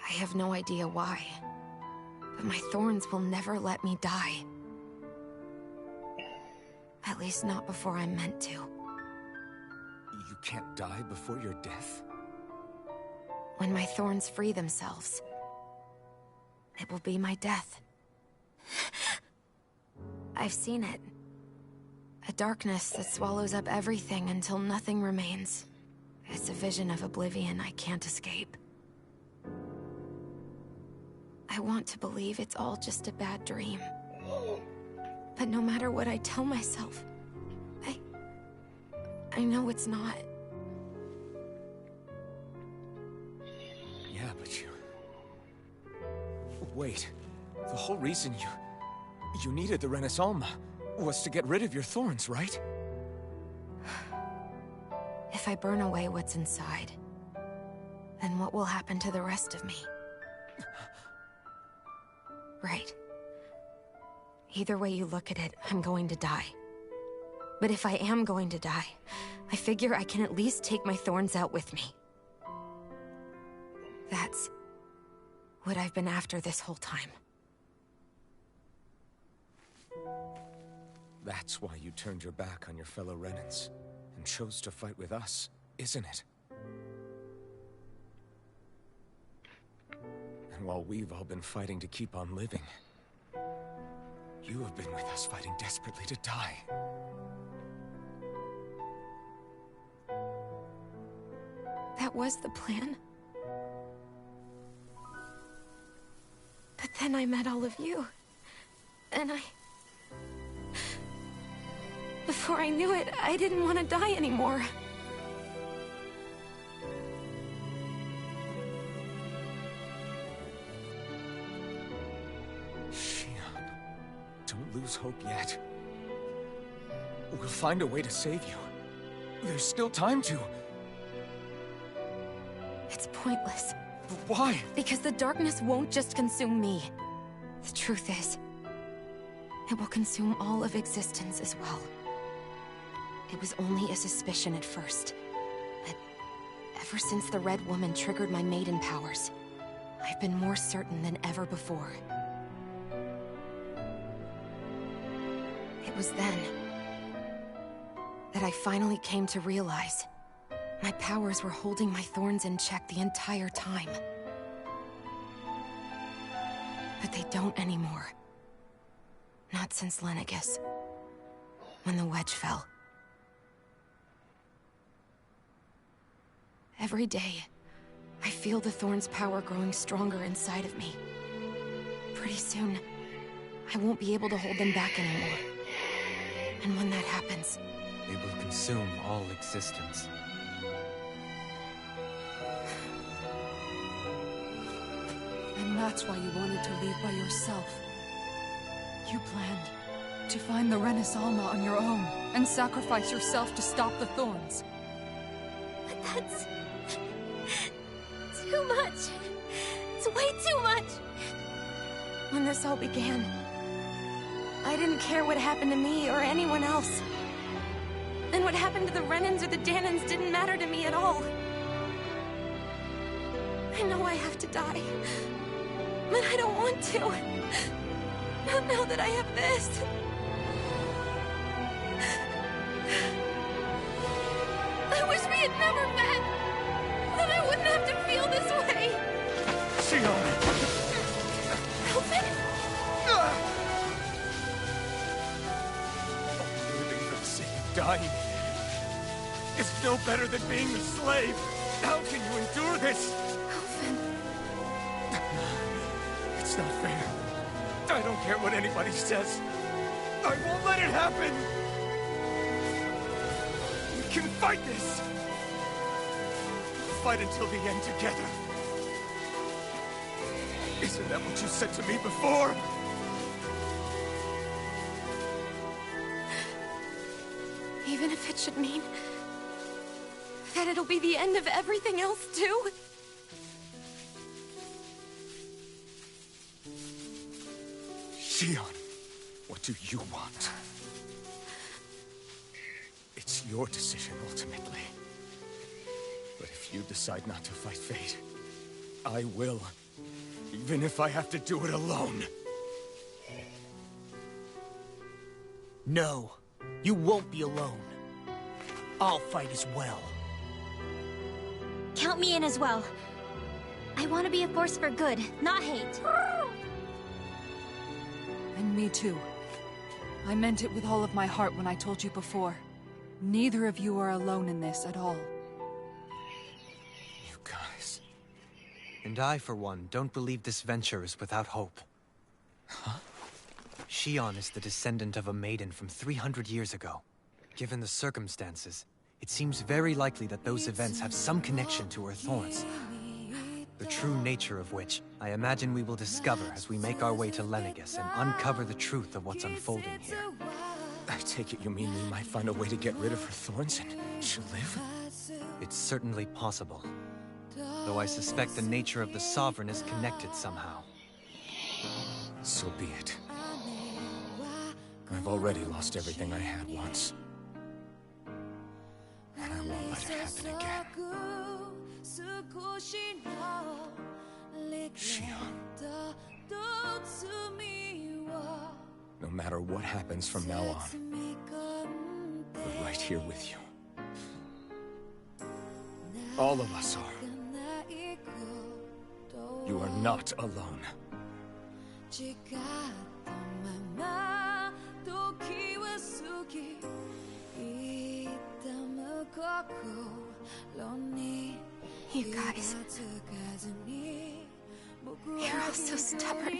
I have no idea why, but my thorns will never let me die. At least not before I'm meant to. You can't die before your death? When my thorns free themselves, it will be my death. I've seen it. A darkness that swallows up everything until nothing remains. It's a vision of oblivion I can't escape. I want to believe it's all just a bad dream. But no matter what I tell myself, I know it's not. Yeah, but you... Wait. The whole reason you needed the Renaissance was to get rid of your thorns, right? If I burn away what's inside, then what will happen to the rest of me? Right. Either way you look at it, I'm going to die. But if I am going to die, I figure I can at least take my thorns out with me. That's what I've been after this whole time. That's why you turned your back on your fellow Renans and chose to fight with us, isn't it? And while we've all been fighting to keep on living, you have been with us fighting desperately to die. That was the plan. But then I met all of you. And before I knew it, I didn't want to die anymore. Shion, don't lose hope yet. We'll find a way to save you. There's still time to... It's pointless. Why? Because the darkness won't just consume me. The truth is, it will consume all of existence as well. It was only a suspicion at first, but ever since the Red Woman triggered my maiden powers, I've been more certain than ever before. It was then that I finally came to realize my powers were holding my thorns in check the entire time. But they don't anymore. Not since Lenegis, when the wedge fell. Every day, I feel the thorn's power growing stronger inside of me. Pretty soon, I won't be able to hold them back anymore. And when that happens... They will consume all existence. And that's why you wanted to leave by yourself. You planned to find the Renaissance on your own and sacrifice yourself to stop the thorns. But that's... too much. It's way too much. When this all began, I didn't care what happened to me or anyone else. And what happened to the Renans or the Danans didn't matter to me at all. I know I have to die, but I don't want to. Not now that I have this. I wish we had never met. Then I wouldn't have to feel this way. Shion! Help it! Living for the sake of dying is no better than being a slave. How can you endure this? It's not fair. I don't care what anybody says. I won't let it happen! We can fight this! We'll fight until the end together. Isn't that what you said to me before? Even if it should mean that it'll be the end of everything else, too? Shion, what do you want? It's your decision, ultimately. But if you decide not to fight fate, I will. Even if I have to do it alone. No, you won't be alone. I'll fight as well. Count me in as well. I want to be a force for good, not hate. And me too. I meant it with all of my heart when I told you before. Neither of you are alone in this at all. You guys... And I, for one, don't believe this venture is without hope. Huh? Shion is the descendant of a maiden from 300 years ago. Given the circumstances, it seems very likely that those events have some connection to her thorns. The true nature of which, I imagine we will discover as we make our way to Lenegis and uncover the truth of what's unfolding here. I take it you mean we might find a way to get rid of her thorns and she'll live? It's certainly possible. Though I suspect the nature of the Sovereign is connected somehow. So be it. I've already lost everything I had once. And I won't let it happen again. Shion. No matter what happens from now on, we're right here with you. All of us are. You are not alone. You guys... You're all so stubborn.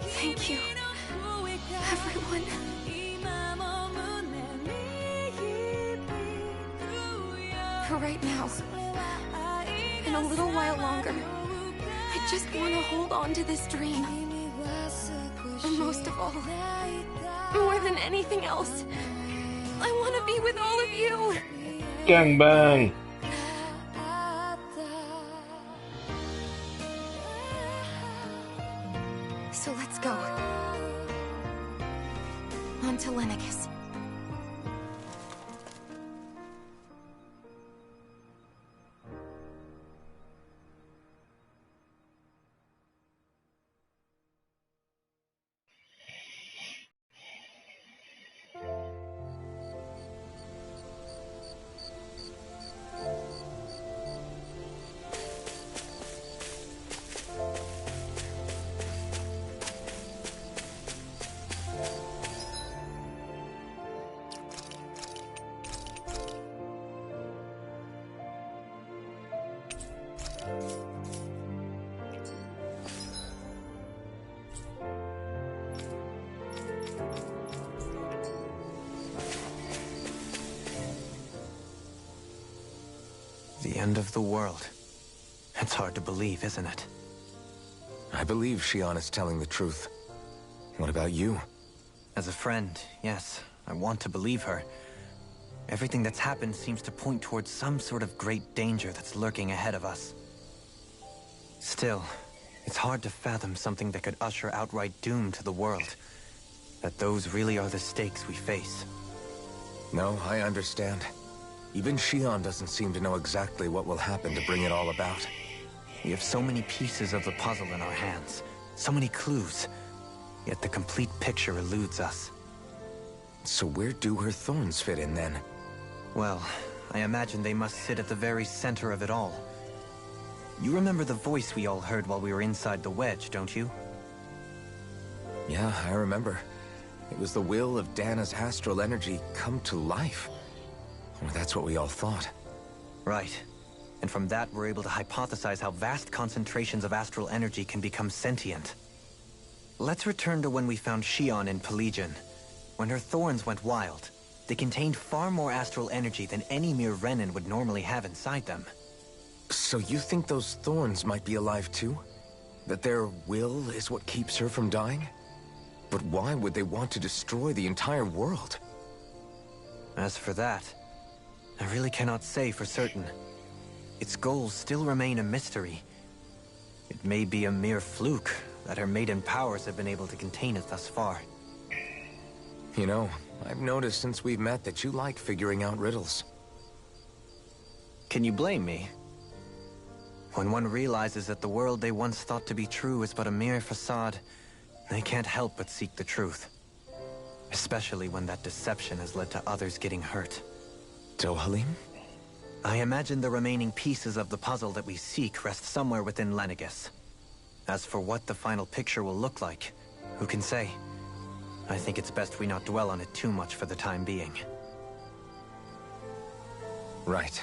Thank you, everyone. For right now, and a little while longer, I just want to hold on to this dream. And most of all, more than anything else, I want to be with all of you. Gangbang. So let's go. On to Lenegis. The end of the world. It's hard to believe, isn't it? I believe Shion is telling the truth. What about you? As a friend, yes, I want to believe her. Everything that's happened seems to point towards some sort of great danger that's lurking ahead of us. Still, it's hard to fathom something that could usher outright doom to the world. That those really are the stakes we face. No, I understand. Even Shion doesn't seem to know exactly what will happen to bring it all about. We have so many pieces of the puzzle in our hands, so many clues, yet the complete picture eludes us. So where do her thorns fit in then? Well, I imagine they must sit at the very center of it all. You remember the voice we all heard while we were inside the wedge, don't you? Yeah, I remember. It was the will of Dana's astral energy come to life. Well, that's what we all thought. Right. And from that, we're able to hypothesize how vast concentrations of astral energy can become sentient. Let's return to when we found Shion in Pelegion. When her thorns went wild, they contained far more astral energy than any mere Renin would normally have inside them. So you think those thorns might be alive too? That their will is what keeps her from dying? But why would they want to destroy the entire world? As for that, I really cannot say for certain. Its goals still remain a mystery. It may be a mere fluke that her maiden powers have been able to contain it thus far. You know, I've noticed since we've met that you like figuring out riddles. Can you blame me? When one realizes that the world they once thought to be true is but a mere facade, they can't help but seek the truth. Especially when that deception has led to others getting hurt. Dohalim? I imagine the remaining pieces of the puzzle that we seek rest somewhere within Lenegis. As for what the final picture will look like, who can say? I think it's best we not dwell on it too much for the time being. Right.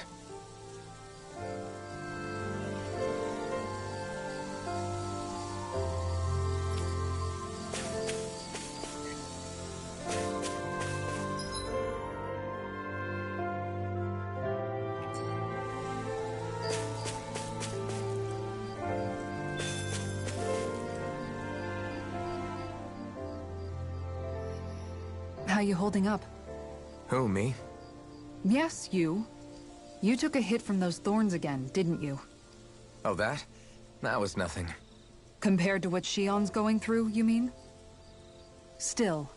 How you holding up? Who, me? Yes, you. You took a hit from those thorns again, didn't you? Oh, that? That was nothing. Compared to what Shion's going through, you mean? Still,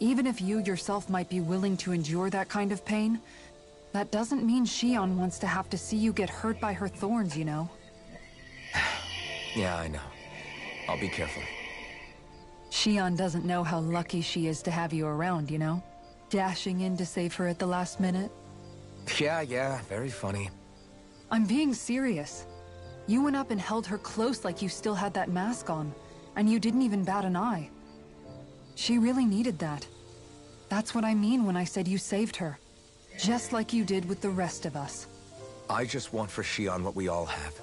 even if you yourself might be willing to endure that kind of pain, that doesn't mean Shion wants to have to see you get hurt by her thorns, you know? Yeah, I know. I'll be careful. Shion doesn't know how lucky she is to have you around, you know? Dashing in to save her at the last minute. Yeah, very funny. I'm being serious. You went up and held her close like you still had that mask on, and you didn't even bat an eye. She really needed that. That's what I mean when I said you saved her. Just like you did with the rest of us. I just want for Shion what we all have.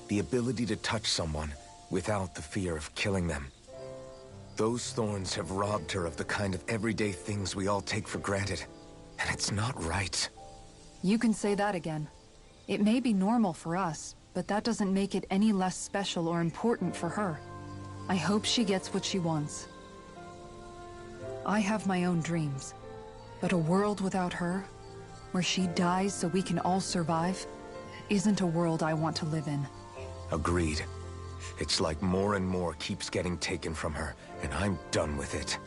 The ability to touch someone without the fear of killing them. Those thorns have robbed her of the kind of everyday things we all take for granted. And it's not right. You can say that again. It may be normal for us, but that doesn't make it any less special or important for her. I hope she gets what she wants. I have my own dreams, but a world without her, where she dies so we can all survive, isn't a world I want to live in. Agreed. It's like more and more keeps getting taken from her, and I'm done with it.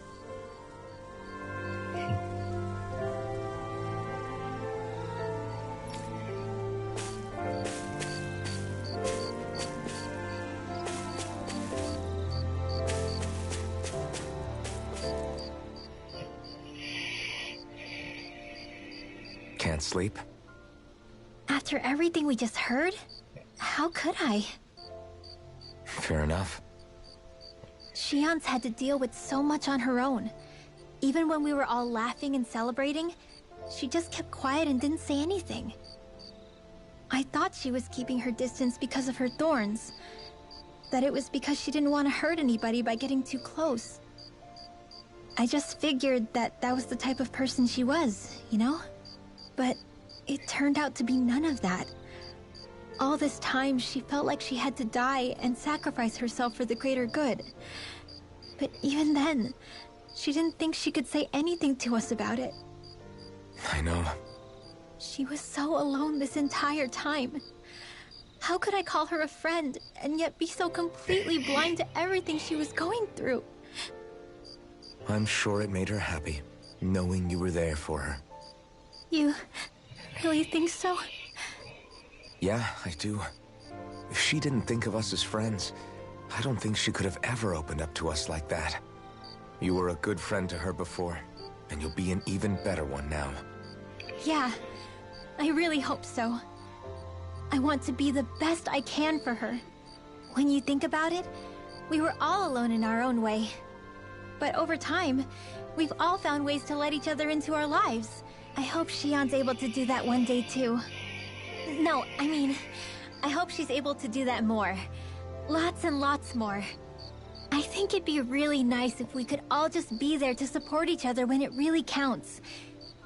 Can't sleep? After everything we just heard, how could I? Fair enough. Shion's had to deal with so much on her own. Even when we were all laughing and celebrating, she just kept quiet and didn't say anything. I thought she was keeping her distance because of her thorns. That it was because she didn't want to hurt anybody by getting too close. I just figured that that was the type of person she was, you know? But it turned out to be none of that. All this time, she felt like she had to die and sacrifice herself for the greater good. But even then, she didn't think she could say anything to us about it. I know. She was so alone this entire time. How could I call her a friend and yet be so completely blind to everything she was going through? I'm sure it made her happy, knowing you were there for her. You really think so? Yeah, I do. If she didn't think of us as friends, I don't think she could have ever opened up to us like that. You were a good friend to her before, and you'll be an even better one now. Yeah, I really hope so. I want to be the best I can for her. When you think about it, we were all alone in our own way. But over time, we've all found ways to let each other into our lives. I hope Shion's able to do that one day too. No, I mean, I hope she's able to do that more. Lots and lots more. I think it'd be really nice if we could all just be there to support each other when it really counts.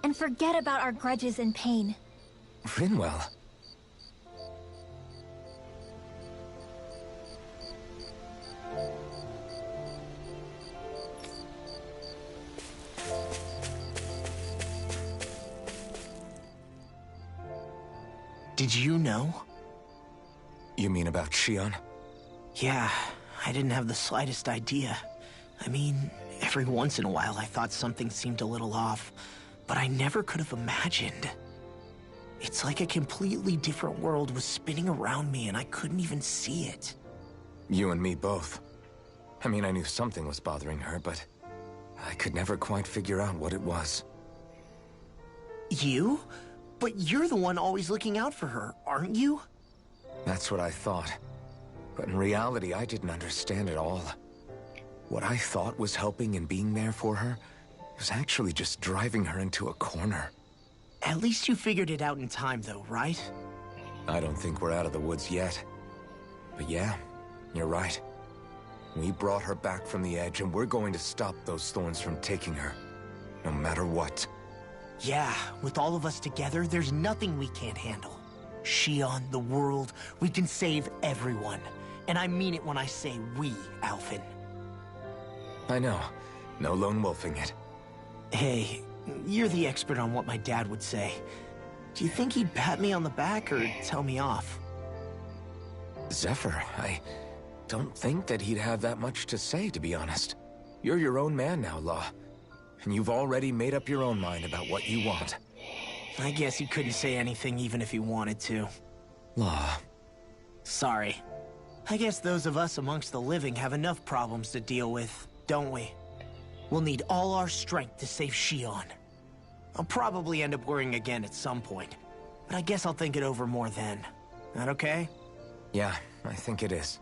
And forget about our grudges and pain. Rinwell. Did you know? You mean about Shion? Yeah, I didn't have the slightest idea. I mean, every once in a while I thought something seemed a little off, but I never could have imagined. It's like a completely different world was spinning around me and I couldn't even see it. You and me both. I mean, I knew something was bothering her, but I could never quite figure out what it was. You? But you're the one always looking out for her, aren't you? That's what I thought. But in reality, I didn't understand it all. What I thought was helping and being there for her was actually just driving her into a corner. At least you figured it out in time, though, right? I don't think we're out of the woods yet. But yeah, you're right. We brought her back from the edge, and we're going to stop those thorns from taking her, no matter what. Yeah, with all of us together, there's nothing we can't handle. Shion, the world, we can save everyone. And I mean it when I say we, Alphen. I know. No lone wolfing it. Hey, you're the expert on what my dad would say. Do you think he'd pat me on the back or tell me off? Zephyr, I don't think that he'd have that much to say, to be honest. You're your own man now, Law. And you've already made up your own mind about what you want. I guess he couldn't say anything even if he wanted to. Law. Sorry. I guess those of us amongst the living have enough problems to deal with, don't we? We'll need all our strength to save Shion. I'll probably end up worrying again at some point, but I guess I'll think it over more then. That okay? Yeah, I think it is.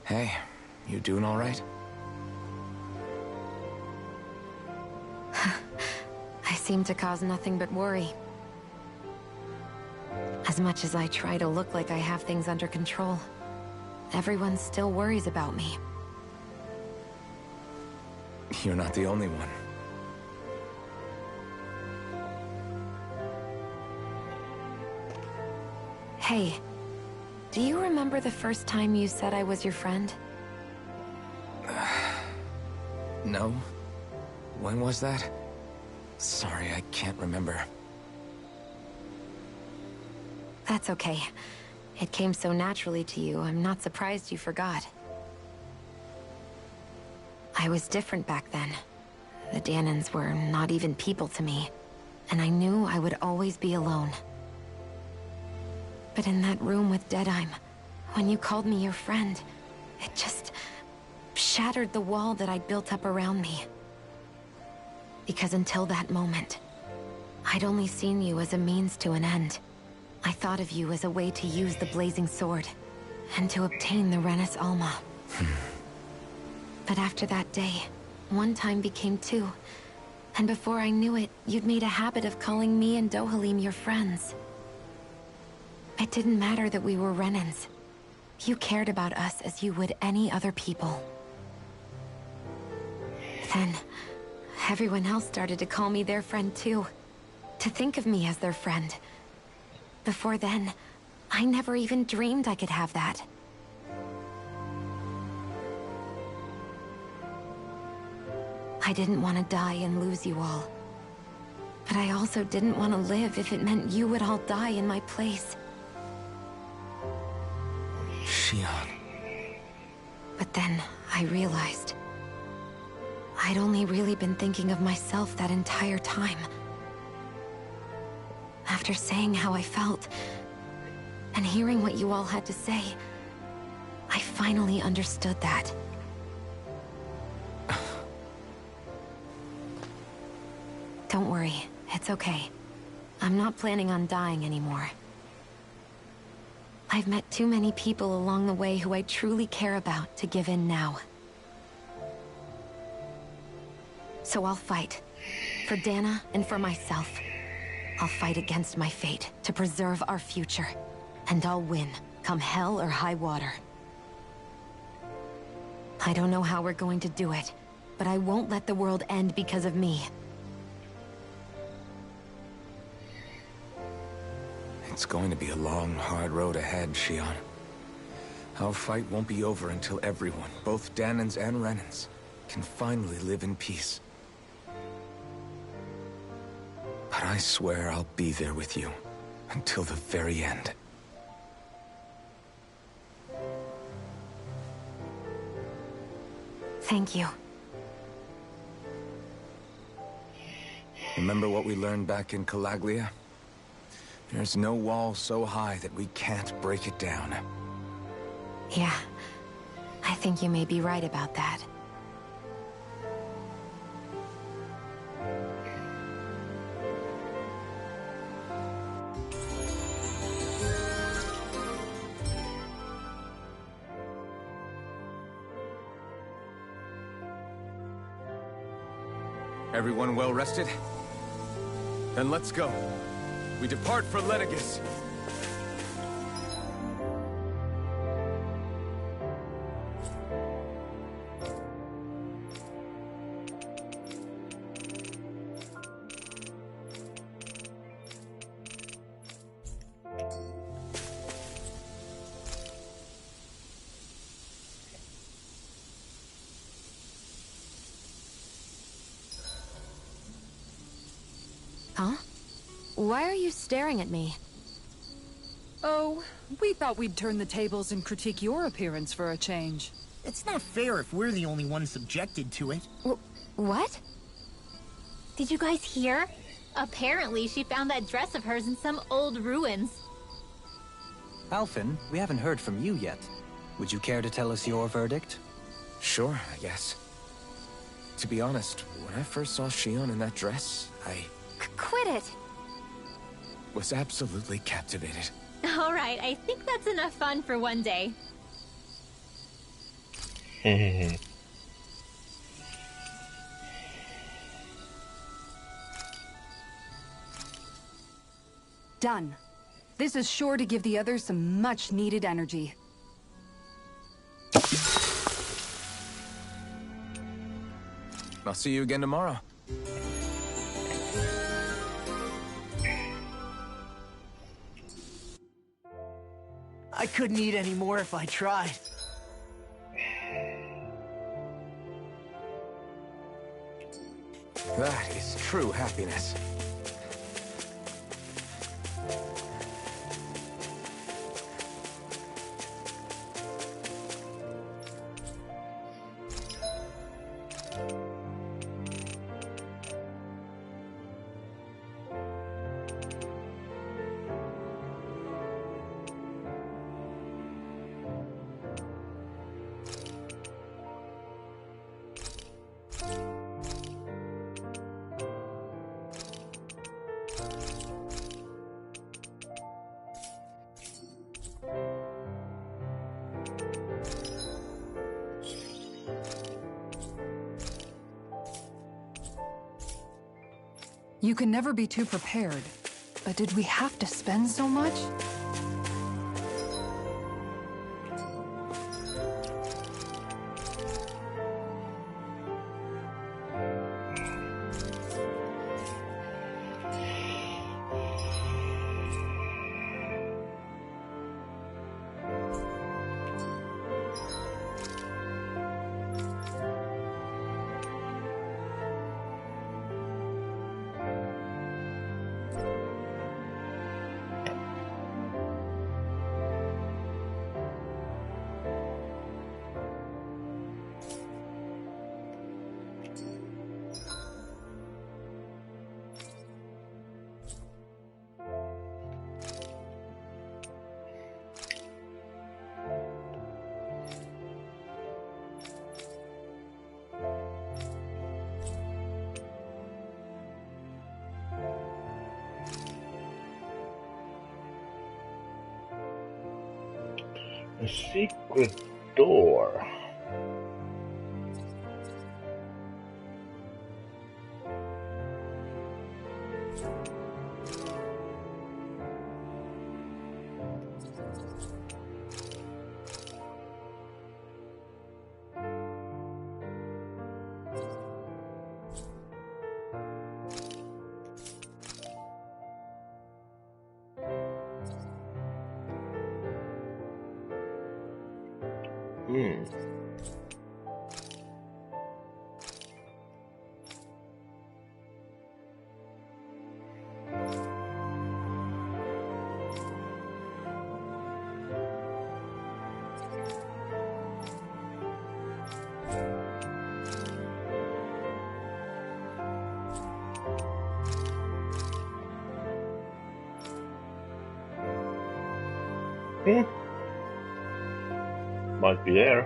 Hey, you doing all right? I seem to cause nothing but worry. As much as I try to look like I have things under control, everyone still worries about me. You're not the only one. Hey, do you remember the first time you said I was your friend? No? When was that? Sorry, I can't remember. That's okay. It came so naturally to you, I'm not surprised you forgot. I was different back then. The Danans were not even people to me, and I knew I would always be alone. But in that room with Deadheim, when you called me your friend, it just shattered the wall that I'd built up around me. Because until that moment, I'd only seen you as a means to an end. I thought of you as a way to use the blazing sword, and to obtain the Renis Alma. But after that day, one time became two, and before I knew it, you'd made a habit of calling me and Dohalim your friends. It didn't matter that we were Renins. You cared about us as you would any other people. Then, everyone else started to call me their friend too. To think of me as their friend. Before then, I never even dreamed I could have that. I didn't want to die and lose you all. But I also didn't want to live if it meant you would all die in my place. Shion. But then, I realized I'd only really been thinking of myself that entire time. After saying how I felt, and hearing what you all had to say, I finally understood that. Don't worry, it's okay. I'm not planning on dying anymore. I've met too many people along the way who I truly care about to give in now. So I'll fight. For Dana and for myself. I'll fight against my fate to preserve our future. And I'll win, come hell or high water. I don't know how we're going to do it, but I won't let the world end because of me. It's going to be a long, hard road ahead, Shion. Our fight won't be over until everyone, both Danans and Renans, can finally live in peace. But I swear I'll be there with you until the very end. Thank you. Remember what we learned back in Calaglia? There's no wall so high that we can't break it down. Yeah, I think you may be right about that. Everyone well rested? Then let's go. We depart for Lenegis. Huh? Why are you staring at me? Oh, we thought we'd turn the tables and critique your appearance for a change. It's not fair if we're the only ones subjected to it. What? Did you guys hear? Apparently, she found that dress of hers in some old ruins. Alphen, we haven't heard from you yet. Would you care to tell us your verdict? Sure, I guess. To be honest, when I first saw Shion in that dress, I Quit it! was absolutely captivated. All right, I think that's enough fun for one day. Done. This is sure to give the others some much-needed energy. I'll see you again tomorrow. I couldn't eat any more if I tried. That is true happiness. You can never be too prepared. But did we have to spend so much? A secret door. Hmm. Hmm. Might be there.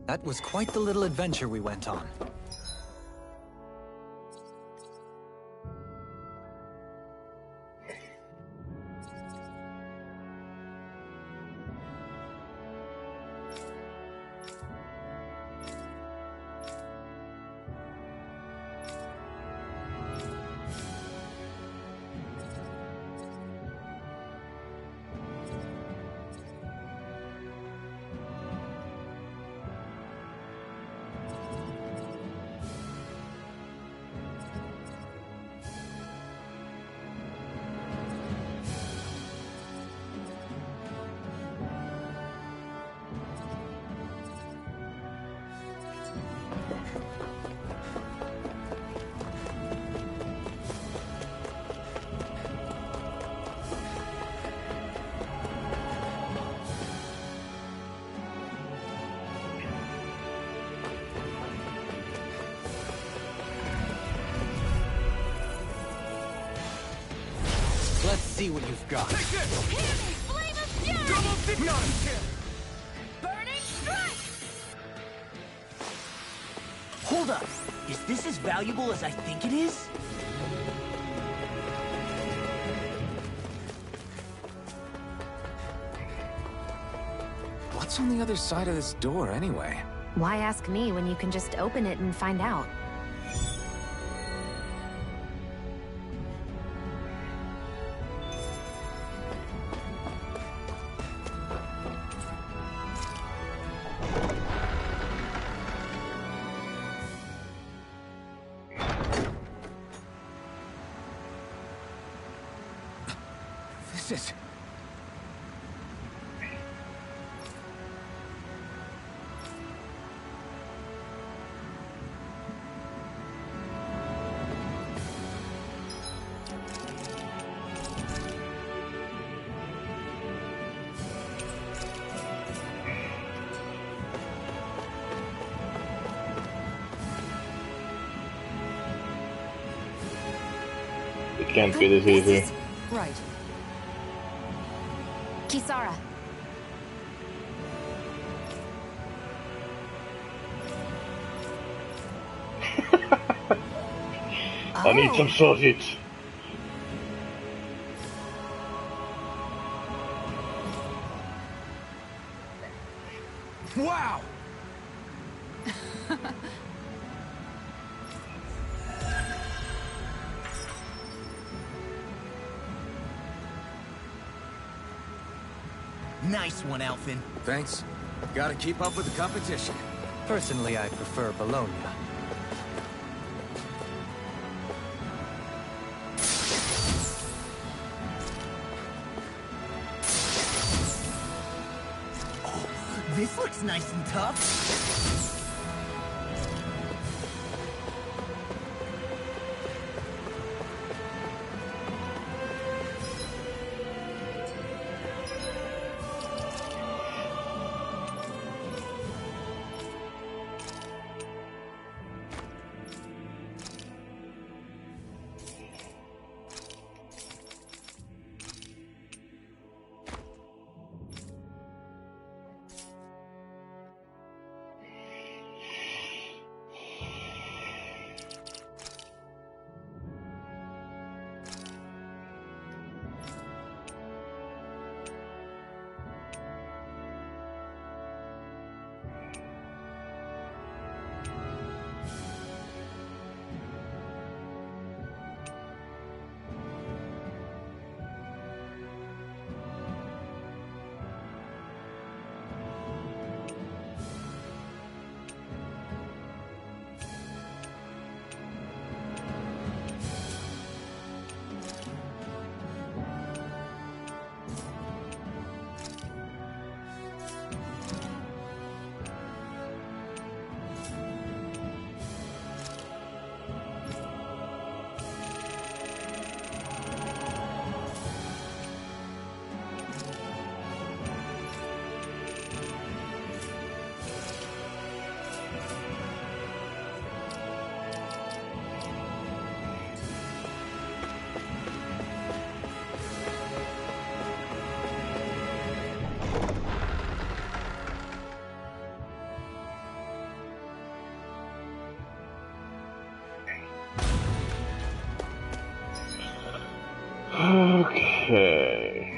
That was quite the little adventure we went on. Let's see what you've got. Take this! Hear me, flame of fury! Double dip! Not a chance! Burning strike! Hold up. Is this as valuable as I think it is? What's on the other side of this door, anyway? Why ask me when you can just open it and find out? This is... It can't be this easy. Right. Kisara. I need some sausage. Wow! Nice one, Alphin. Thanks. Gotta keep up with the competition. Personally, I prefer Bologna. Oh, this looks nice and tough. Okay.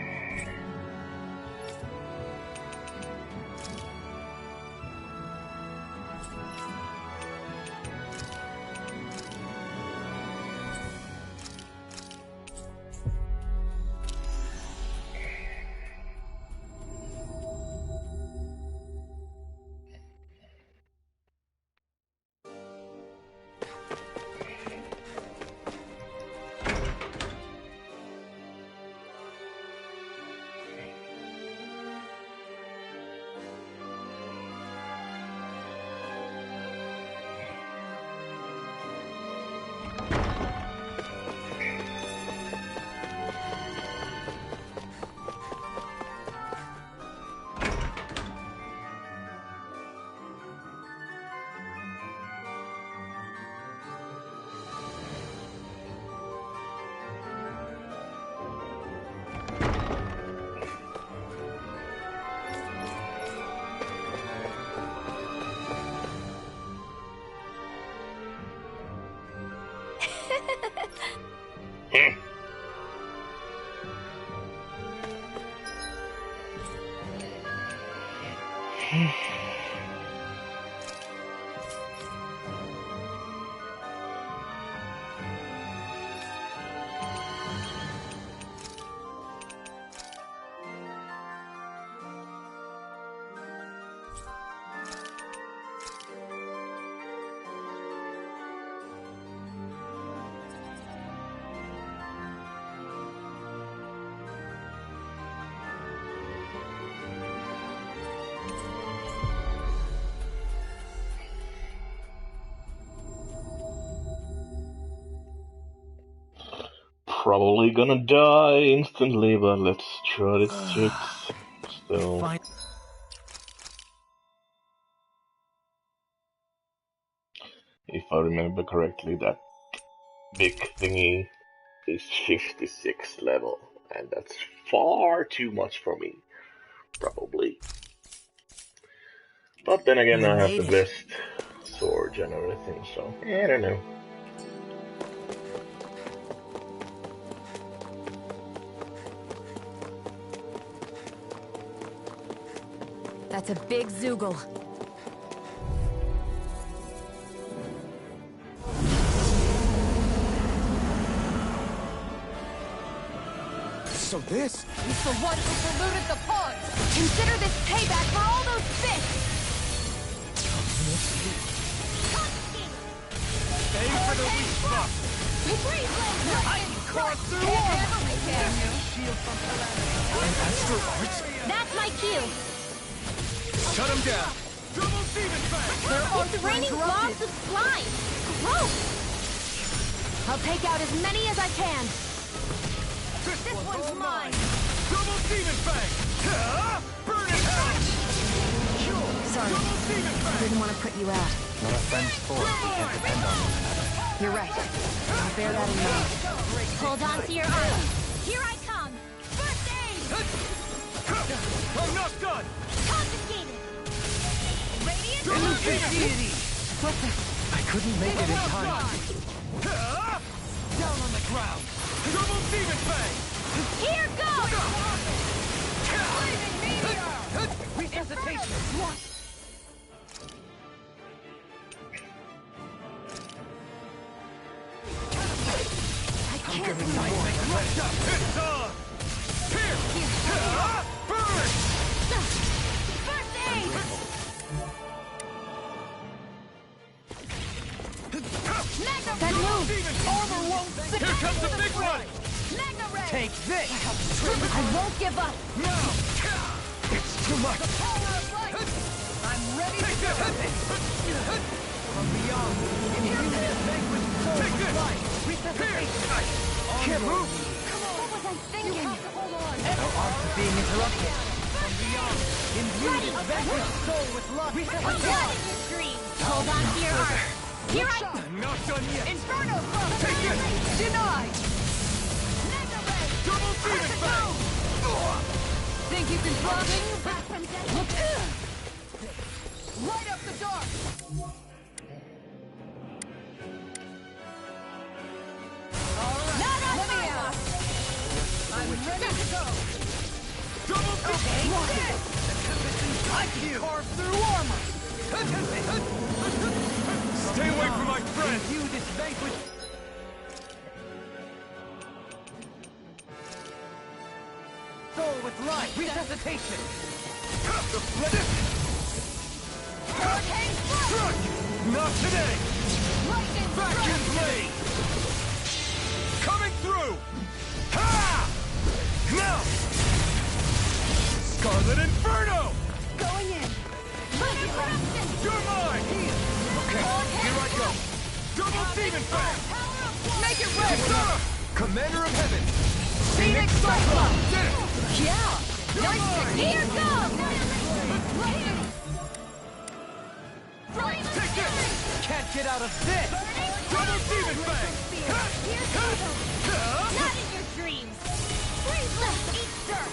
Probably gonna die instantly, but let's try this shit still. If I remember correctly, that big thingy is 56 level, and that's far too much for me, probably. But then again, I have the best sword and everything, so I don't know. That's a big Zoogle. So this... He's the one who polluted the pond! Consider this payback for all those fish! Aim for the weak spot! I can carve through armor! Shield from An astral art? That's my cue. Shut him down! Double demon fang! It's raining blobs of slime. Gross. I'll take out as many as I can. This one's mine! Double demon fang! Burn it out! Sorry, I didn't want to put you out. Not a friend's sport. We can't depend on one another. You're right. I'll bear that in mind. Hold on to your armor. Here I come. First aid. I'm not done! Confiscated. Radiant Double deity! What the? I couldn't make it in time. Down on the ground! Double demon fang! Here goes. Flaming meteor! Resuscitation! I'm gonna nightmare! It's on! Here! Burn! First aid. That move! Armor won't sit! Here comes the big one! Mega ray. Take this! I won't give up! Now! It's too much! I'm ready to Take this! From beyond, immune this vanquished soul Take with this! life. Resuscitation. Can't move! What was I thinking? Hold on. No odds of being interrupted. From beyond, imbue this vanquished soul with lust. Resuscitation. Hold on to your armor. Here I come. I'm not done yet! Inferno thrust. Take it! Denied. Mega ray. Double demon fang! Think you can drop Bring you back from death. Light up the dark. All right. Let me out. I'm I can carve through armor! Stay away from my friend! You this vanquish... Soul with life! Resuscitation! Not today! Vacuum blade! Coming through! Ha! Now! Scarlet Inferno! Going in. You're mine! Okay, here I go. Double Demon Fang! Make it red! Commander of Heaven! Phoenix Cyclone! Did it! Yeah! Nice pick! Here goes! Take this! Can't get out of this! Double Demon Fang! Not in your dreams! Eat dirt!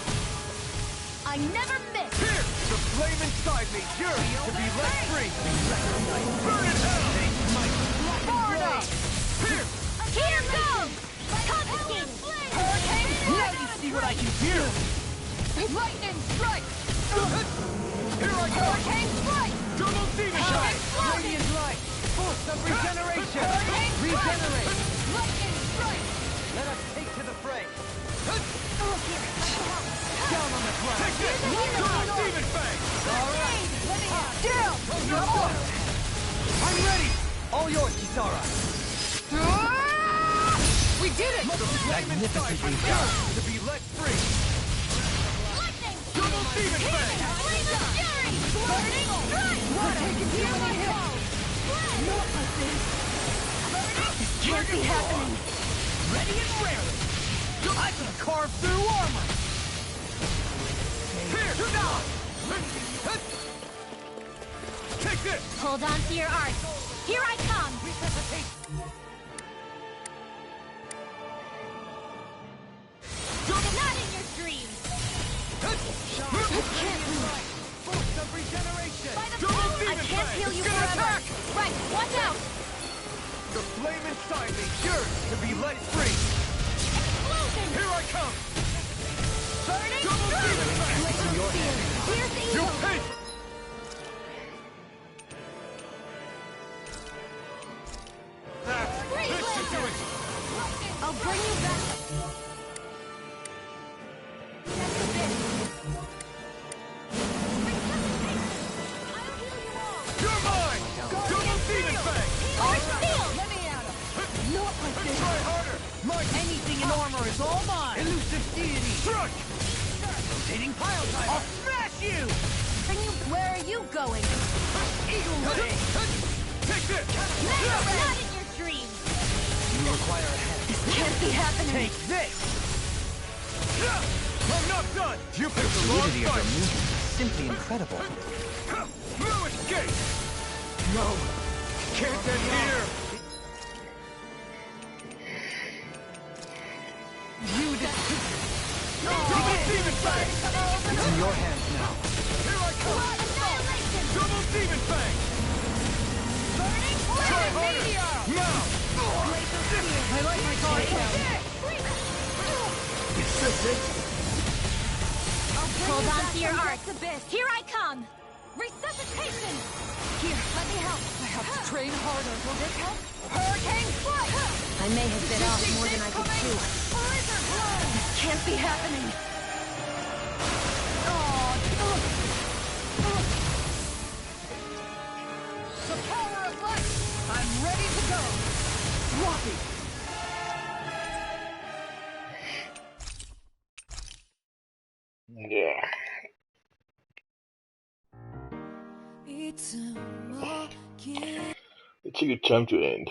I never miss! Here! The flame inside me yearns to be let free! Burn it hell! Florida! Here! Here goes! Confiscate! Hurricane! Now you see what I can do! Lightning strike! Here I go! Hurricane strike! Double Demon Fang! Radiant light! Force of regeneration! Hurricane strike! Regenerate! Lightning strike! Let us take to the fray! Down on the ground! Take this! Double Demon Fang! Alright! Down! I'm ready! All yours, Kisara! We did it! Magnificently done! To be let free! Lightning! Double Demon Fang! Flame of fury! Burning strike! We're taking too many hits! Not like this! This can't be happening! Ready and rare! I can carve through armor! Here! Now! Take this! Hold on to your art. Here I come! Not in your dreams! Force of regeneration! I can't heal you forever! Right, watch out! The flame inside me yearns to be let free! Explosion! Here I come! Burning Double Demon Fang! Here's the You evil! pig! This should do it! I'll bring you back! You're mine! Double Demon Fang! Art field! Let me at him! Not like this! Try harder! Anything in armor is all mine! Elusive deity! Strike! Rotating pile driver! I'll smash you! Where are you going? Eagle Ray! Take this! Not in your dreams! You require a hand. This can't be happening! Take this! I'm not done! You picked the wrong Fluidity of fight! your movement is simply incredible. No escape! No! Can't end here! You just... Double Demon Fang! It's in your hands now. Here I come! Annihilation! Double Demon Fang! Burning Try flame! harder! Now! I like my guard down. Hold on to your art. Here I come! Resuscitation! Here, let me help. I have to train harder. Will this help? Hurricane strike! I may have bit off more than I could chew. Blizzard blow! This can't be happening. The power of light! I'm ready to go! Floppy! Yeah. It's a good time to end.